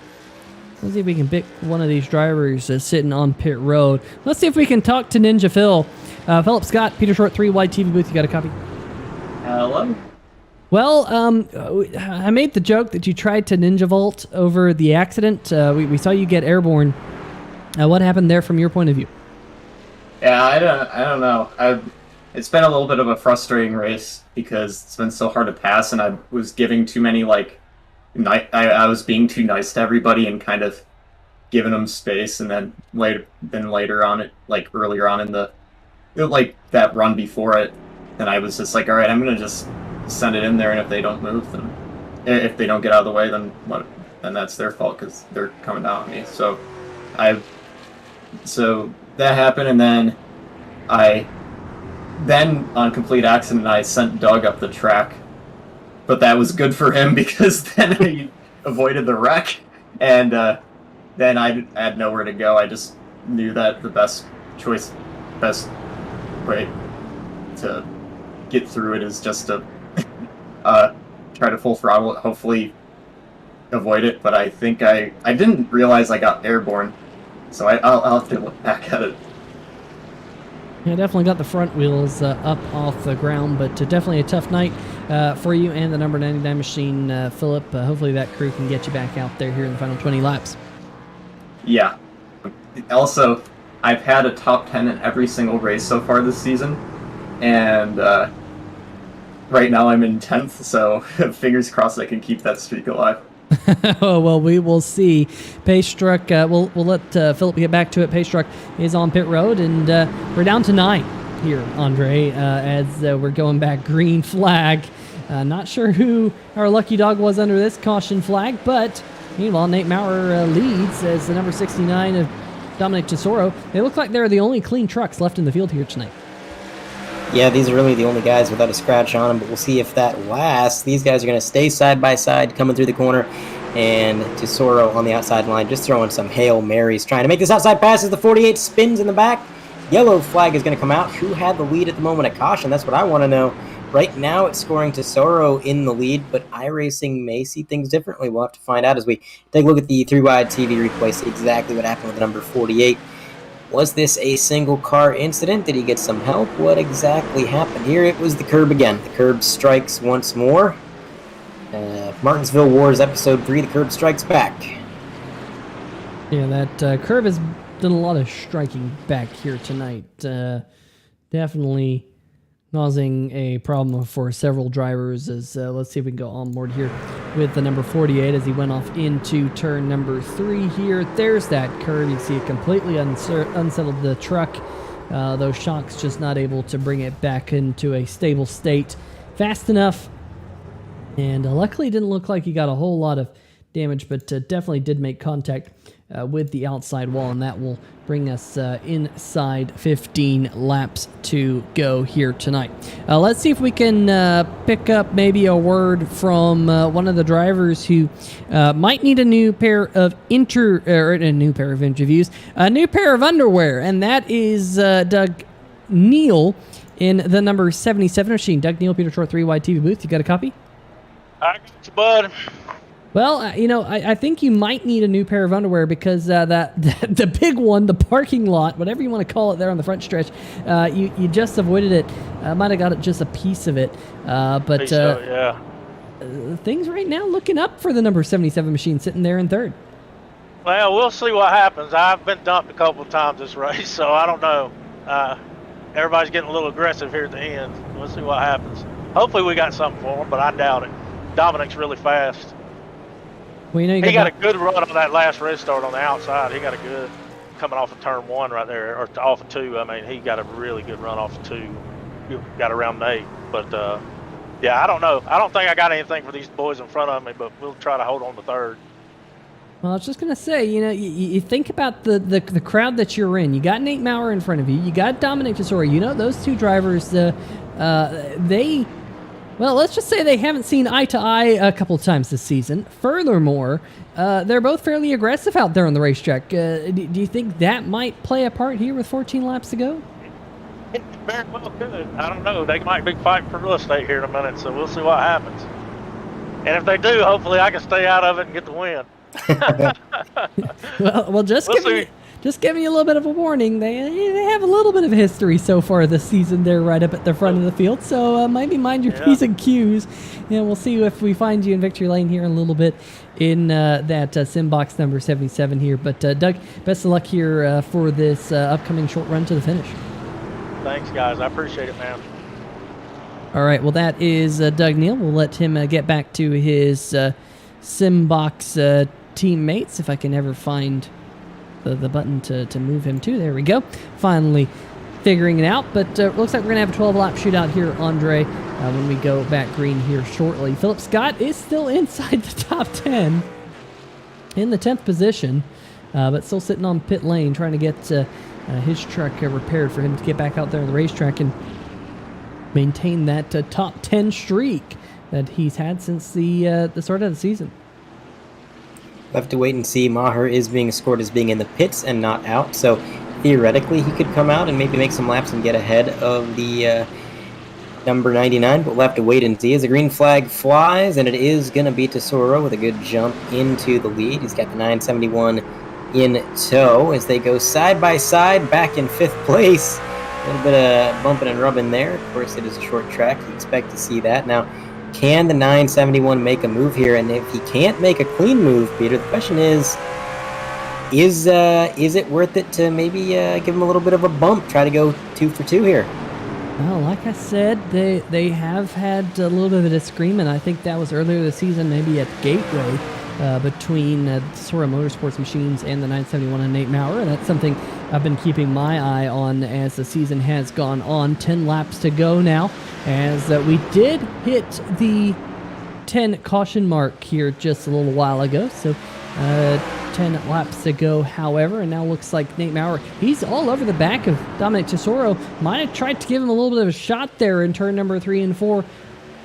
[SPEAKER 1] pick one of these drivers sitting on pit road. Let's see if we can talk to Ninja Phil. Philip Scott, Peter Short 3 Wide TV booth. You got a copy?
[SPEAKER 3] Hello.
[SPEAKER 1] Well, I made the joke that you tried to ninja vault over the accident. We saw you get airborne. What happened there from your point of view?
[SPEAKER 3] Yeah, I don't know. It's been a little bit of a frustrating race because it's been so hard to pass, and I was giving too many I was being too nice to everybody and kind of giving them space, and then later on it, like earlier on in the that run before it, then I was just like, all right, I'm gonna just send it in there, and if they don't move, then if they don't get out of the way, then what? Then that's their fault because they're coming down on me. So that happened, and then on complete accident, I sent Doug up the track. But that was good for him because then he avoided the wreck, and then I had nowhere to go. I just knew that the best way to get through it is just to try to full throttle it, hopefully avoid it. But I think I didn't realize I got airborne, so I'll have to look back at it.
[SPEAKER 1] Yeah, definitely got the front wheels up off the ground, but definitely a tough night for you and the number 99 machine, Philip. Hopefully that crew can get you back out there here in the final 20 laps.
[SPEAKER 3] Yeah. Also, I've had a top 10 in every single race so far this season, and right now I'm in 10th, so fingers crossed I can keep that streak alive.
[SPEAKER 1] Oh, well, we will see. Pace Truck, we'll let Philip get back to it. Pace Truck is on pit road, and we're down to 9 here, Andre, as we're going back green flag. Not sure who our lucky dog was under this caution flag, but meanwhile, Nate Maurer leads as the number 69 of Dominic Tesoro. They look like they're the only clean trucks left in the field here tonight.
[SPEAKER 2] Yeah, these are really the only guys without a scratch on them, but we'll see if that lasts. These guys are going to stay side by side, coming through the corner, and Tesoro on the outside line, just throwing some Hail Marys, trying to make this outside pass as the 48 spins in the back. Yellow flag is going to come out. Who had the lead at the moment of caution? That's what I want to know. Right now, it's scoring Tesoro in the lead, but iRacing may see things differently. We'll have to find out as we take a look at the 3-wide TV replay, see exactly what happened with the number 48. Was this a single car incident? Did he get some help? What exactly happened here? It was the curb again. The curb strikes once more. Martinsville Wars Episode 3, the curb strikes back.
[SPEAKER 1] Yeah, that curb has done a lot of striking back here tonight. Definitely causing a problem for several drivers. As let's see if we can go on board here with the number 48 as he went off into turn number 3 here. There's that curve. You see it completely unsettled the truck. Those shocks just not able to bring it back into a stable state fast enough. And luckily it didn't look like he got a whole lot of damage, but definitely did make contact with the outside wall, and that will bring us inside 15 laps to go here tonight. Let's see if we can pick up maybe a word from one of the drivers who might need a new pair of interviews, a new pair of underwear, and that is Doug Neal in the number 77 machine. Doug Neal, Peter Short 3 Wide TV booth. You got a copy?
[SPEAKER 4] I got you, bud.
[SPEAKER 1] Well, I think you might need a new pair of underwear because the big one, the parking lot, whatever you want to call it there on the front stretch, you just avoided it. Might have got it just a piece of it. But
[SPEAKER 4] yeah.
[SPEAKER 1] Things right now looking up for the number 77 machine sitting there in third.
[SPEAKER 4] Well, we'll see what happens. I've been dumped a couple of times this race, so I don't know. Everybody's getting a little aggressive here at the end. We'll see what happens. Hopefully we got something for him, but I doubt it. Dominic's really fast.
[SPEAKER 1] Well, you
[SPEAKER 4] got a good run on that last restart on the outside. He got a good coming off of turn 1 right there, or off of 2. I mean, he got a really good run off of 2. Got around 8. But, yeah, I don't know. I don't think I got anything for these boys in front of me, but we'll try to hold on to third.
[SPEAKER 1] Well, I was just going to say, you think about the crowd that you're in. You got Nate Maurer in front of you. You got Dominic Tesoro. Those two drivers, they Well, let's just say they haven't seen eye to eye a couple of times this season. Furthermore, they're both fairly aggressive out there on the racetrack. Do you think that might play a part here with 14 laps to go?
[SPEAKER 4] It very well could. I don't know. They might be fighting for real estate here in a minute, so we'll see what happens. And if they do, hopefully I can stay out of it and get the win.
[SPEAKER 1] well, just giving you a little bit of a warning. They have a little bit of history so far this season. They're right up at the front of the field, so maybe mind your P's and Q's. And we'll see if we find you in victory lane here in a little bit in that Simbox number 77 here. But Doug, best of luck here for this upcoming short run to the finish.
[SPEAKER 4] Thanks, guys. I appreciate it, man.
[SPEAKER 1] All right, well, that is Doug Neal. We'll let him get back to his Simbox teammates, if I can ever find the button to move him to. There we go. Finally figuring it out, but looks like we're going to have a 12-lap shootout here, Andre, when we go back green here shortly. Philip Scott is still inside the top 10 in the 10th position, but still sitting on pit lane trying to get his truck repaired for him to get back out there on the racetrack and maintain that top 10 streak that he's had since the start of the season.
[SPEAKER 2] We'll have to wait and see. Maher is being scored as being in the pits and not out, so theoretically he could come out and maybe make some laps and get ahead of the number 99, but we'll have to wait and see as the green flag flies, and it is going to be Tesoro with a good jump into the lead. He's got the 971 in tow as they go side by side back in 5th place. A little bit of bumping and rubbing there. Of course, it is a short track. You expect to see that. Now, can the 971 make a move here? And if he can't make a clean move, Peter, the question is it worth it to maybe give him a little bit of a bump, try to go 2 for 2 here?
[SPEAKER 1] Well, like I said, they have had a little bit of a disagreement. I think that was earlier this season, maybe at Gateway, between Tesoro Motorsports Machines and the 971 and Nate Maurer. And that's something I've been keeping my eye on as the season has gone on. 10 laps to go now, as we did hit the 10 caution mark here just a little while ago. So 10 laps to go, however, and now looks like Nate Maurer, he's all over the back of Dominic Tesoro. Might have tried to give him a little bit of a shot there in turn number 3 and 4.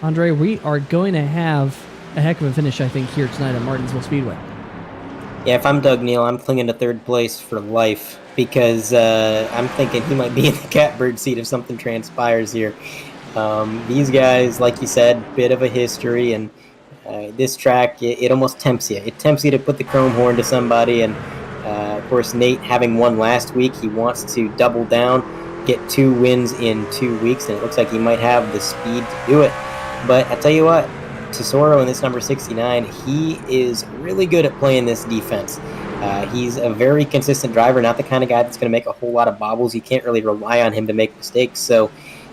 [SPEAKER 1] Andre, we are going to have a heck of a finish, I think, here tonight at Martinsville Speedway.
[SPEAKER 2] Yeah, if I'm Doug Neal, I'm clinging to 3rd place for life because I'm thinking he might be in the catbird seat if something transpires here. These guys, like you said, bit of a history, and this track, it almost tempts you. It tempts you to put the chrome horn to somebody, and of course, Nate, having won last week, he wants to double down, get 2 wins in 2 weeks, and it looks like he might have the speed to do it. But I tell you what, Tesoro in this number 69, he is really good at playing this defense. He's a very consistent driver, not the kind of guy that's going to make a whole lot of bobbles. You can't really rely on him to make mistakes. So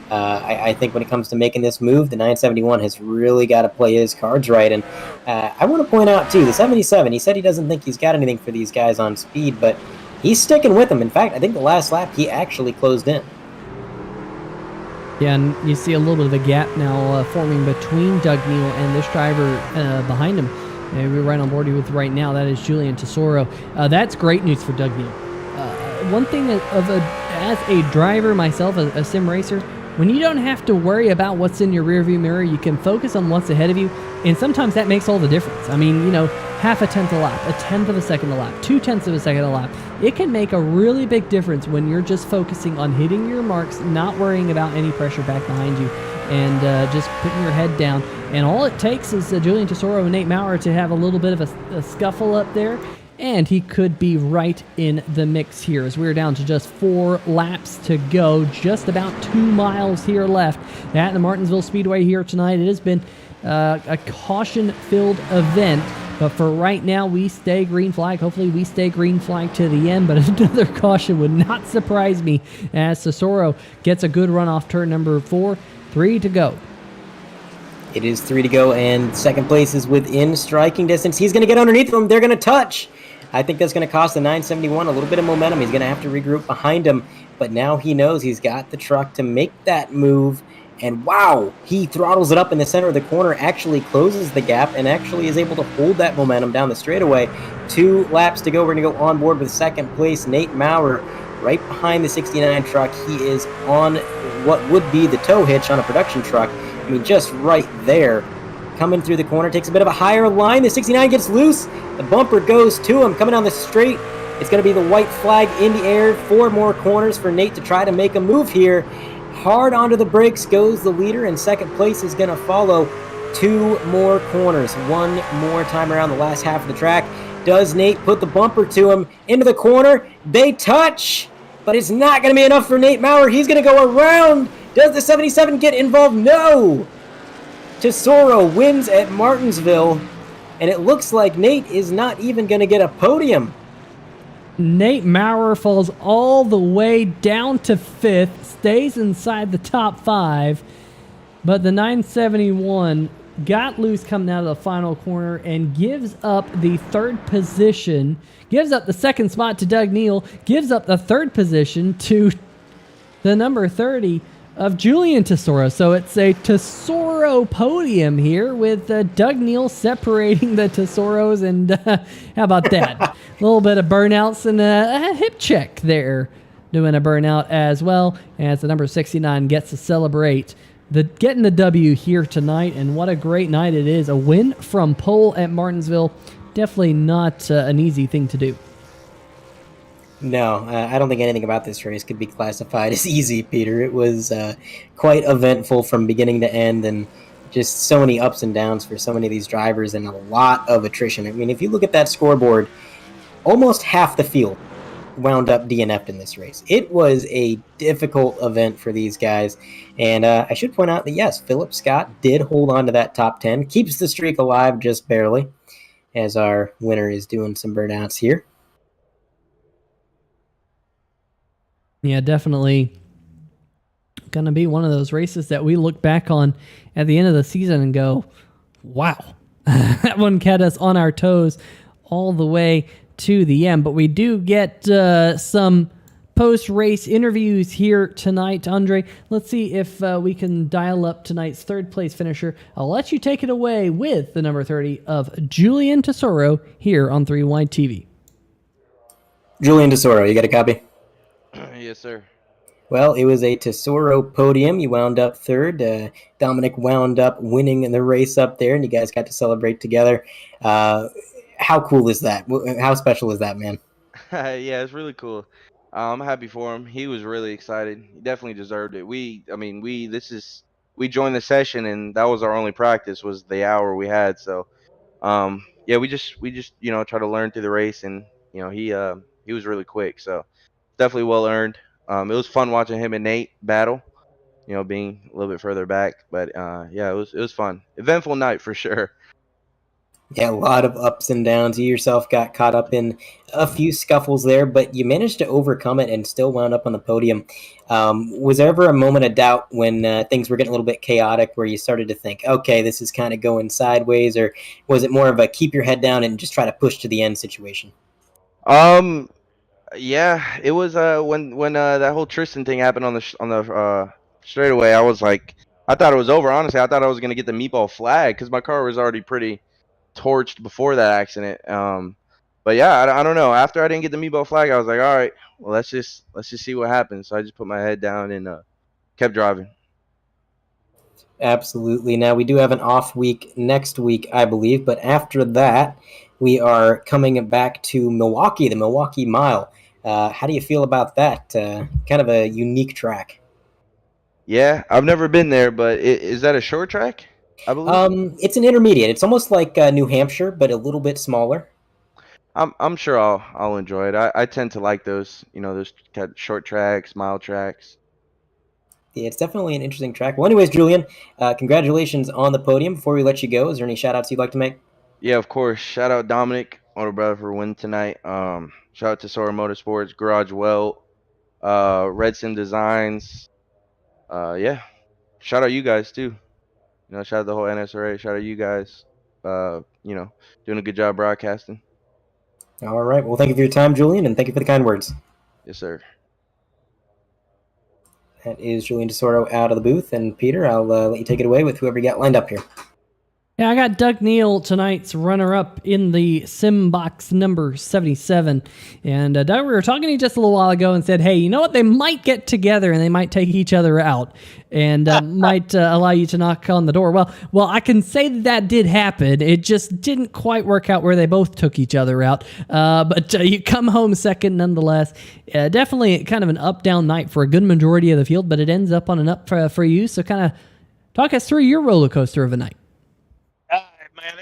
[SPEAKER 2] I think when it comes to making this move, the 971 has really got to play his cards right. And I want to point out, too, the 77, he said he doesn't think he's got anything for these guys on speed, but he's sticking with them. In fact, I think the last lap he actually closed in.
[SPEAKER 1] Yeah, and you see a little bit of a gap now forming between Doug Neal and this driver behind him. We're right on board with right now. That is Julian Tesoro. That's great news for Doug Neal. One thing as a driver myself, a sim racer, when you don't have to worry about what's in your rearview mirror, you can focus on what's ahead of you, and sometimes that makes all the difference. I mean, you know, half a tenth a lap, a tenth of a second a lap, 2/10 of a second a lap. It can make a really big difference when you're just focusing on hitting your marks, not worrying about any pressure back behind you, and just putting your head down. And all it takes is Julian Tesoro and Nate Maurer to have a little bit of a scuffle up there, and he could be right in the mix here as we're down to just 4 laps to go, just about 2 miles here left at the Martinsville Speedway here tonight. It has been a caution-filled event, but for right now, we stay green flag. Hopefully, we stay green flag to the end, but another caution would not surprise me as Tesoro gets a good run off turn number 4. 3 to go.
[SPEAKER 2] It is 3 to go, and second place is within striking distance. He's going to get underneath them. They're going to touch. I think that's going to cost the 971 a little bit of momentum. He's going to have to regroup behind him, but now he knows he's got the truck to make that move. And wow, he throttles it up in the center of the corner, actually closes the gap, and actually is able to hold that momentum down the straightaway. 2 laps to go. We're going to go on board with second place, Nate Maurer, right behind the 69 truck. He is on what would be the tow hitch on a production truck. I mean, just right there. Coming through the corner, takes a bit of a higher line. The 69 gets loose. The bumper goes to him. Coming down the straight, it's going to be the white flag in the air. 4 more corners for Nate to try to make a move here. Hard onto the brakes goes the leader, and second place is going to follow. 2 more corners. 1 more time around the last half of the track. Does Nate put the bumper to him into the corner? They touch, but it's not going to be enough for Nate Maurer. He's going to go around. Does the 77 get involved? No. Tesoro wins at Martinsville, and it looks like Nate is not even going to get a podium.
[SPEAKER 1] Nate Maurer falls all the way down to 5th, stays inside the top 5, but the 971 got loose coming out of the final corner and gives up the 3rd position, gives up the 2nd spot to Doug Neal, gives up the 3rd position to the number 30 of Julian Tesoro. So it's a Tesoro podium here with Doug Neal separating the Tesoros, and how about that? A little bit of burnouts and a hip check there, doing a burnout as well, as the number 69 gets to celebrate getting the W here tonight. And what a great night it is. A win from pole at Martinsville. Definitely not an easy thing to do.
[SPEAKER 2] No, I don't think anything about this race could be classified as easy, Peter. It was quite eventful from beginning to end, and just so many ups and downs for so many of these drivers, and a lot of attrition. I mean, if you look at that scoreboard, almost half the field wound up DNF'd in this race. It was a difficult event for these guys, and I should point out that, yes, Philip Scott did hold on to that top 10, keeps the streak alive just barely, as our winner is doing some burnouts here.
[SPEAKER 1] Yeah, definitely going to be one of those races that we look back on at the end of the season and go, wow, that one kept us on our toes all the way to the end. But we do get some post-race interviews here tonight. Andre, let's see if we can dial up tonight's 3rd place finisher. I'll let you take it away with the number 30 of Julian Tesoro here on 3 Wide TV.
[SPEAKER 2] Julian Tesoro, you got a copy?
[SPEAKER 5] Yes, sir.
[SPEAKER 2] Well, it was a Tesoro podium. You wound up 3rd. Dominic wound up winning the race up there, and you guys got to celebrate together. How cool is that? How special is that, man?
[SPEAKER 5] Yeah, it's really cool. I'm happy for him. He was really excited. He definitely deserved it. We joined the session, and that was our only practice, was the hour we had. So, yeah, we just try to learn through the race, and he was really quick. So definitely well earned. It was fun watching him and Nate battle, being a little bit further back. But yeah, it was fun. Eventful night for sure.
[SPEAKER 2] Yeah, a lot of ups and downs. You yourself got caught up in a few scuffles there, but you managed to overcome it and still wound up on the podium. Was there ever a moment of doubt when things were getting a little bit chaotic where you started to think, okay, this is kind of going sideways, or was it more of a keep your head down and just try to push to the end situation?
[SPEAKER 5] Yeah, it was when that whole Tristan thing happened on the straightaway. I was like, I thought it was over. Honestly, I thought I was gonna get the meatball flag because my car was already pretty torched before that accident. But yeah, I don't know. After I didn't get the meatball flag, I was like, all right, well, let's just see what happens. So I just put my head down and kept driving.
[SPEAKER 2] Absolutely. Now, we do have an off week next week, I believe, but after that, we are coming back to Milwaukee, the Milwaukee Mile. How do you feel about that? Kind of a unique track.
[SPEAKER 5] Yeah, I've never been there, but is that a short track? I believe.
[SPEAKER 2] It's an intermediate. It's almost like New Hampshire, but a little bit smaller.
[SPEAKER 5] I'm sure I'll enjoy it. I tend to like those those kind of short tracks, mile tracks.
[SPEAKER 2] Yeah, it's definitely an interesting track. Well, anyways, Julian, congratulations on the podium. Before we let you go, is there any shout-outs you'd like to make?
[SPEAKER 5] Yeah, of course. Shout out Dominic, older brother, for winning tonight. Shout out to Sora Motorsports, Garage Welt, Red Sim Designs. Yeah. Shout out you guys too. Shout out the whole NSRA. Shout out you guys. Doing a good job broadcasting.
[SPEAKER 2] All right. Well, thank you for your time, Julian, and thank you for the kind words.
[SPEAKER 5] Yes, sir.
[SPEAKER 2] That is Julian Tesoro out of the booth. And Peter, I'll let you take it away with whoever you got lined up here.
[SPEAKER 1] Yeah, I got Doug Neal, tonight's runner-up in the Simbox number 77. And Doug, we were talking to you just a little while ago and said, hey, you know what? They might get together and they might take each other out and might allow you to knock on the door. Well, I can say that did happen. It just didn't quite work out where they both took each other out. But you come home second nonetheless. Definitely kind of an up-down night for a good majority of the field, but it ends up on an up for you. So kind of talk us through your roller coaster of a night.
[SPEAKER 4] Man,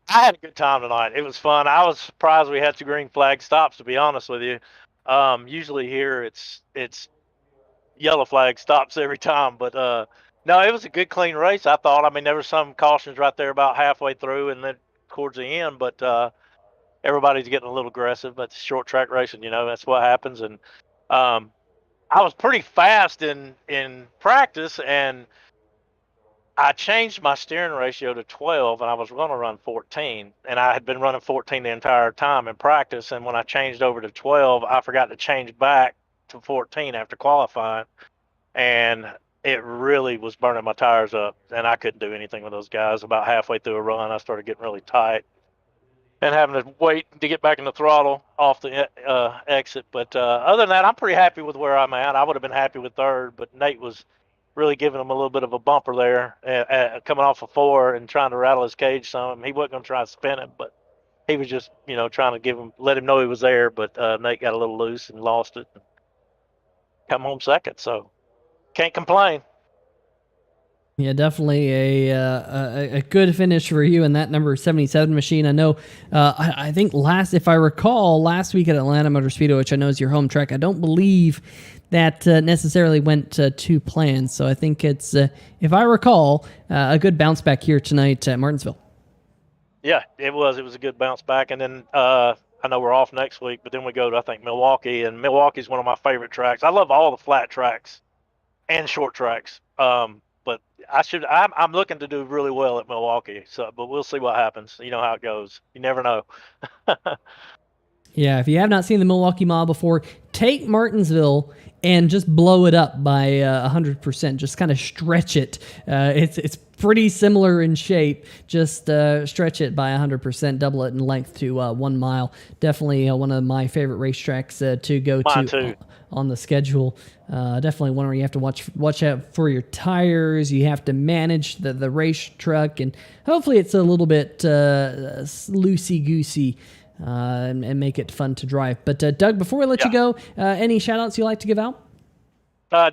[SPEAKER 4] I had a good time tonight. It was fun. I was surprised we had 2 green flag stops, to be honest with you. Usually here it's yellow flag stops every time, but no, it was a good, clean race, I thought. I mean, there were some cautions right there about halfway through and then towards the end, but everybody's getting a little aggressive. But short track racing, that's what happens. And I was pretty fast in practice, and I changed my steering ratio to 12, and I was going to run 14, and I had been running 14 the entire time in practice. And when I changed over to 12, I forgot to change back to 14 after qualifying, and it really was burning my tires up, and I couldn't do anything with those guys. About halfway through a run, I started getting really tight and having to wait to get back in the throttle off the exit. But other than that, I'm pretty happy with where I'm at. I would have been happy with third, but Nate was really giving him a little bit of a bumper there, coming off a 4 and trying to rattle his cage some. He wasn't going to try to spin him, but he was just, trying to let him know he was there. But Nate got a little loose and lost it. Come home second, so can't complain.
[SPEAKER 1] Yeah, definitely a good finish for you in that number 77 machine. I know, I think if I recall, last week at Atlanta Motor Speedway, which I know is your home track, I don't believe that necessarily went to plan. So I think it's, if I recall, a good bounce back here tonight at Martinsville.
[SPEAKER 4] Yeah, it was. It was a good bounce back. And then I know we're off next week, but then we go to, I think, Milwaukee. And Milwaukee's one of my favorite tracks. I love all the flat tracks and short tracks. But I'm looking to do really well at Milwaukee. But we'll see what happens. You know how it goes. You never know.
[SPEAKER 1] Yeah, if you have not seen the Milwaukee Mile before, take Martinsville and just blow it up by 100%. Just kind of stretch it. It's pretty similar in shape. Just stretch it by 100%, double it in length to 1 mile. Definitely one of my favorite racetracks to go to on the schedule. Definitely one where you have to watch out for your tires. You have to manage the race truck, and hopefully it's a little bit loosey-goosey. And make it fun to drive. But Doug, before we let you go, any shout-outs you like to give out?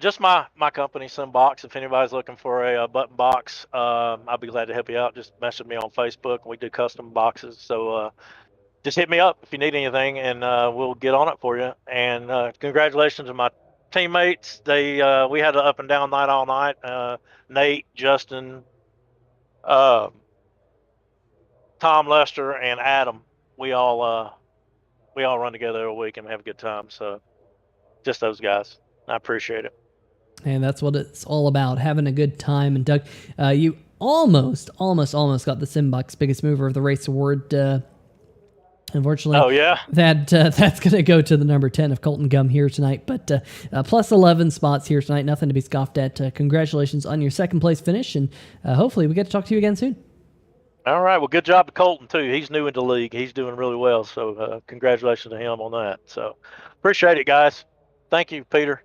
[SPEAKER 4] Just my company, Simbox. If anybody's looking for a button box, I'll be glad to help you out. Just message me on Facebook. We do custom boxes. So just hit me up if you need anything, and we'll get on it for you. And congratulations to my teammates. We had an up and down night all night. Nate, Justin, Tom Lester, and Adam. We all run together every week and have a good time. So just those guys. I appreciate it.
[SPEAKER 1] And that's what it's all about, having a good time. And Doug, you almost got the Simbox Biggest Mover of the Race award. Unfortunately, that's going to go to the number 10 of Colton Gum here tonight. But plus 11 spots here tonight, nothing to be scoffed at. Congratulations on your second place finish, and hopefully we get to talk to you again soon.
[SPEAKER 4] All right. Well, good job to Colton, too. He's new into the league. He's doing really well. So congratulations to him on that. So appreciate it, guys. Thank you, Peter.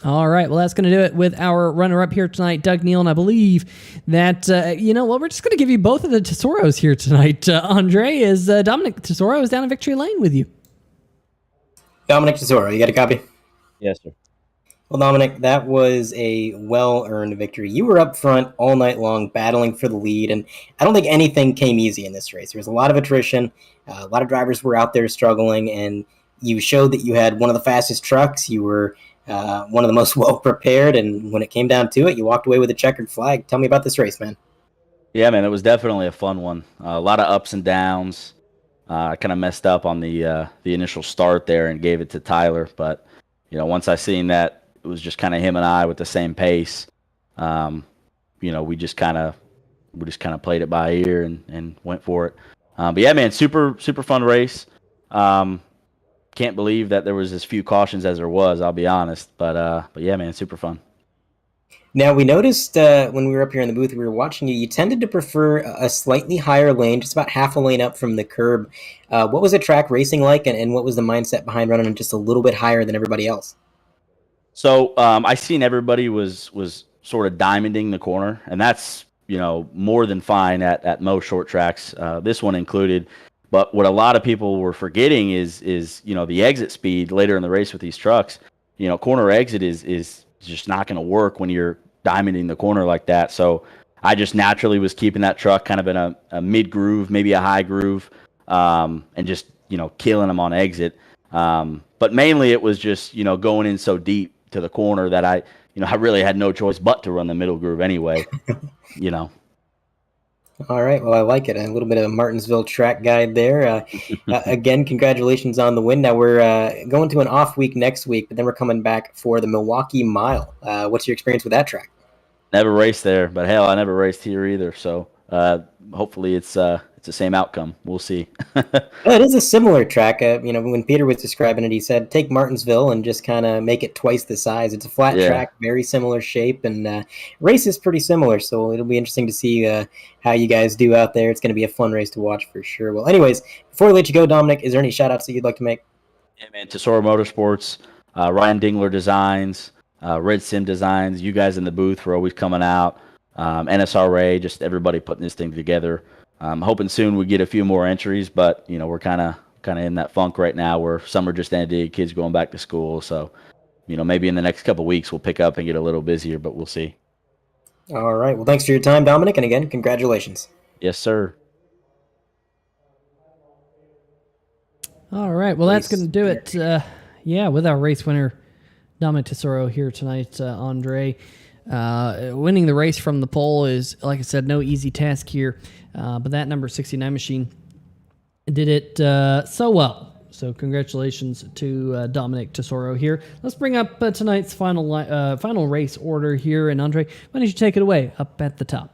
[SPEAKER 4] All
[SPEAKER 1] right. Well, that's going to do it with our runner-up here tonight, Doug Neal. And I believe that, we're just going to give you both of the Tesoros here tonight. Andre, is Dominic Tesoro is down in Victory Lane with you.
[SPEAKER 2] Dominic Tesoro, you got a copy?
[SPEAKER 6] Yes, sir.
[SPEAKER 2] Well, Dominic, that was a well-earned victory. You were up front all night long battling for the lead, and I don't think anything came easy in this race. There was a lot of attrition. A lot of drivers were out there struggling, and you showed that you had one of the fastest trucks. You were one of the most well-prepared, and when it came down to it, you walked away with a checkered flag. Tell me about this race, man.
[SPEAKER 6] Yeah, man, it was definitely a fun one. A lot of ups and downs. I kind of messed up on the initial start there and gave it to Tyler, but once I seen that it was just kind of him and I with the same pace, we just kind of played it by ear and went for it. But yeah, man, super fun race. Can't believe that there was as few cautions as there was, I'll be honest. But yeah, man, super fun.
[SPEAKER 2] Now, we noticed when we were up here in the booth, we were watching you, you tended to prefer a slightly higher lane, just about half a lane up from the curb. What was the track racing like, and what was the mindset behind running just a little bit higher than everybody else?
[SPEAKER 6] So I seen everybody was sort of diamonding the corner, and that's more than fine at most short tracks, this one included. But what a lot of people were forgetting is the exit speed later in the race with these trucks. Corner exit is just not going to work when you're diamonding the corner like that. So I just naturally was keeping that truck kind of in a mid groove, maybe a high groove, and just killing them on exit. But mainly it was just going in so deep to the corner that I really had no choice but to run the middle groove anyway.
[SPEAKER 2] All right, well, I like it. A little bit of a Martinsville track guide there. Again, congratulations on the win. Now we're going to an off week next week, but then we're coming back for the Milwaukee Mile. What's your experience with that track?
[SPEAKER 6] Never raced there, but hell, I never raced here either. So hopefully it's the same outcome. We'll see.
[SPEAKER 2] Well, it is a similar track. When Peter was describing it, he said take Martinsville and just kind of make it twice the size. It's a flat track, very similar shape, and race is pretty similar. So it'll be interesting to see how you guys do out there. It's going to be a fun race to watch for sure. Well, anyways, before we let you go, Dominic, is there any shout outs that you'd like to make?
[SPEAKER 6] Yeah, man. Tesoro Motorsports, Ryan Dingler Designs, Red Sim Designs. You guys in the booth were always coming out. NSRA, just everybody putting this thing together. I'm hoping soon we get a few more entries, but we're kind of in that funk right now where summer just ended, kids going back to school. So, maybe in the next couple of weeks we'll pick up and get a little busier, but we'll see.
[SPEAKER 2] All right. Well, thanks for your time, Dominic, and again, congratulations.
[SPEAKER 6] Yes, sir.
[SPEAKER 1] All right. Well, that's going to do it. With our race winner, Dominic Tesoro here tonight, Andre. Winning the race from the pole is, like I said, no easy task here. But that number 69 machine did it so well. So congratulations to Dominic Tesoro here. Let's bring up tonight's final race order here. And Andre, why don't you take it away up at the top?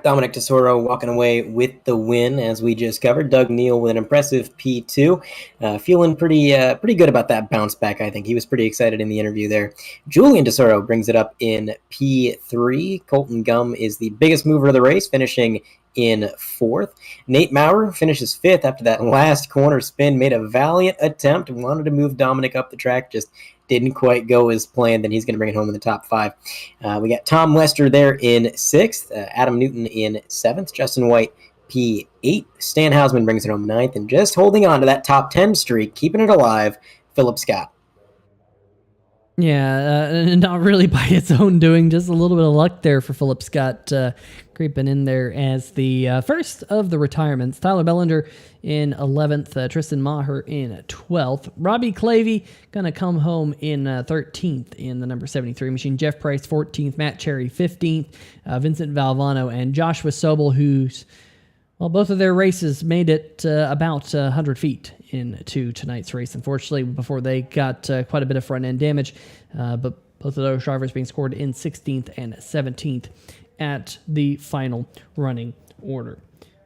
[SPEAKER 2] Dominic Tesoro walking away with the win, as we just covered. Doug Neal with an impressive P2. Feeling pretty good about that bounce back, I think. He was pretty excited in the interview there. Julian Tesoro brings it up in P3. Colton Gum is the biggest mover of the race, finishing in 4th. Nate Maurer finishes 5th after that last corner spin. Made a valiant attempt. Wanted to move Dominic up the track, just didn't quite go as planned. Then he's going to bring it home in the top 5. We got Tom Lester there in 6th. Adam Newton in 7th. Justin White P8. Stan Hausman brings it home 9th. And just holding on to that top 10 streak, keeping it alive, Philip Scott.
[SPEAKER 1] Yeah, not really by its own doing. Just a little bit of luck there for Philip Scott creeping in there as the first of the retirements. Tyler Bellinger in 11th. Tristan Maher in 12th. Robbie Clavey going to come home in 13th in the number 73 machine. Jeff Price 14th. Matt Cherry 15th. Vincent Valvano and Joshua Sobel, who's... Well, both of their races made it about 100 feet into tonight's race, unfortunately, before they got quite a bit of front-end damage. But both of those drivers being scored in 16th and 17th at the final running order.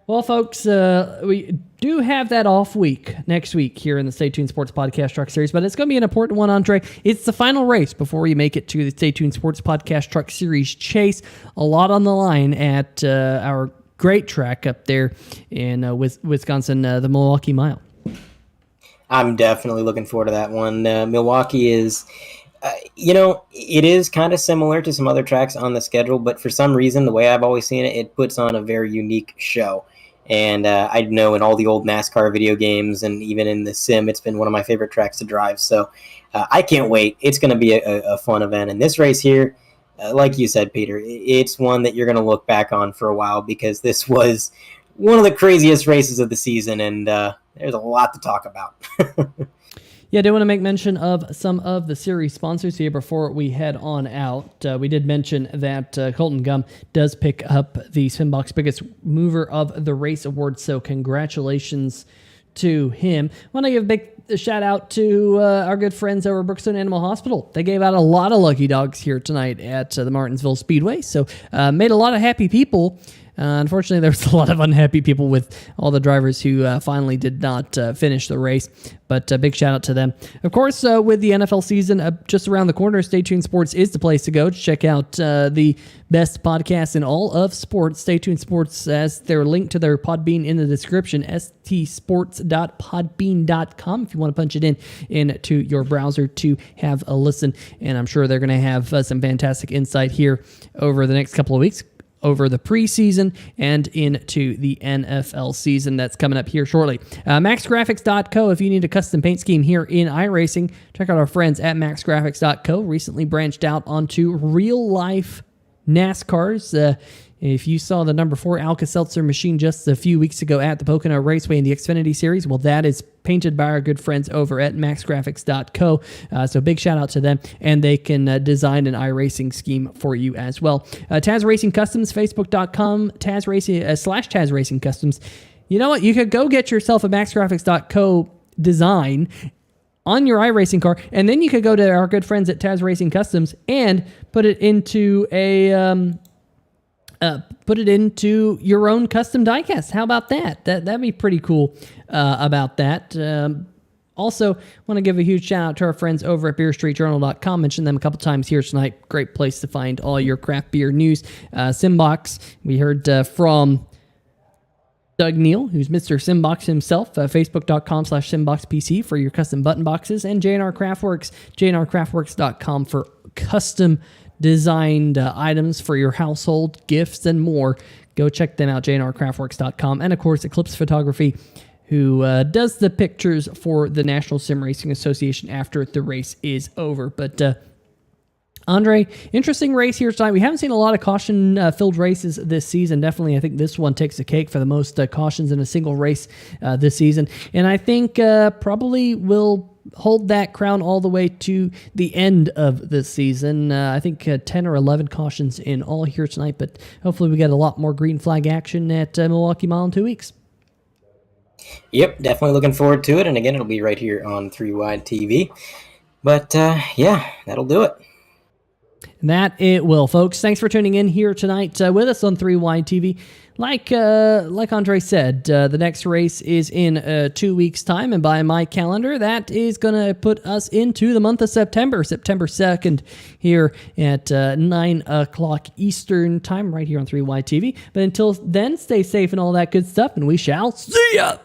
[SPEAKER 1] Well, folks, we do have that off week next week here in the Stay Tuned Sports Podcast Truck Series, but it's going to be an important one, Andre. It's the final race before you make it to the Stay Tuned Sports Podcast Truck Series Chase. A lot on the line at our great track up there in Wisconsin, the Milwaukee Mile.
[SPEAKER 2] I'm definitely looking forward to that one. Milwaukee is, it is kind of similar to some other tracks on the schedule, but for some reason, the way I've always seen it, it puts on a very unique show. And I know in all the old NASCAR video games and even in the sim, it's been one of my favorite tracks to drive. So I can't wait. It's going to be a fun event. And this race here, like you said, Peter, it's one that you're going to look back on for a while because this was one of the craziest races of the season, and there's a lot to talk about.
[SPEAKER 1] Yeah, I do want to make mention of some of the series sponsors here before we head on out. We did mention that Colton Gum does pick up the Simbox Biggest Mover of the Race award, so congratulations to him. I want to give a big shout out to our good friends over at Brookstone Animal Hospital. They gave out a lot of lucky dogs here tonight at the Martinsville Speedway, so made a lot of happy people Unfortunately, there was a lot of unhappy people with all the drivers who finally did not finish the race, but a big shout out to them. Of course, with the NFL season just around the corner, Stay Tuned Sports is the place to go to check out the best podcast in all of sports. Stay Tuned Sports has their link to their Podbean in the description, stsports.podbean.com, if you want to punch it into your browser to have a listen. And I'm sure they're going to have some fantastic insight here over the next couple of weeks, over the preseason and into the NFL season that's coming up here shortly. MaxGrafix.co, if you need a custom paint scheme here in iRacing, check out our friends at MaxGrafix.co. Recently branched out onto real-life NASCARs. If you saw the number 4 Alka-Seltzer machine just a few weeks ago at the Pocono Raceway in the Xfinity Series, well, that is painted by our good friends over at MaxGrafix.co. So big shout out to them, and they can design an iRacing scheme for you as well. Taz Racing Customs, Facebook.com, Taz Racing /Taz Racing Customs. You know what? You could go get yourself a MaxGrafix.co design on your iRacing car, and then you could go to our good friends at Taz Racing Customs and put it into your own custom diecast. How about that? That'd be pretty cool about that. Also, want to give a huge shout out to our friends over at BeerStreetJournal.com. Mentioned them a couple times here tonight. Great place to find all your craft beer news. Simbox, we heard from Doug Neal, who's Mr. Simbox himself, Facebook.com/SimboxPC for your custom button boxes, and JNR Craftworks, JNRCraftworks.com for custom designed items for your household, gifts, and more. Go check them out, JNRCraftworks.com. And of course, Eclipse Photography, who does the pictures for the National Sim Racing Association after the race is over. But Andre, interesting race here tonight. We haven't seen a lot of caution-filled races this season. Definitely, I think this one takes the cake for the most cautions in a single race this season. And I think probably will hold that crown all the way to the end of the season. I think 10 or 11 cautions in all here tonight, but hopefully we get a lot more green flag action at Milwaukee Mile in 2 weeks.
[SPEAKER 2] Yep, definitely looking forward to it. And again, it'll be right here on 3 Wide TV. But yeah, that'll do it.
[SPEAKER 1] That it will, folks. Thanks for tuning in here tonight with us on 3 Wide TV. Like Andre said, the next race is in 2 weeks' time, and by my calendar, that is going to put us into the month of September 2nd, here at 9 o'clock Eastern Time, right here on 3 Wide TV. But until then, stay safe and all that good stuff, and we shall see ya!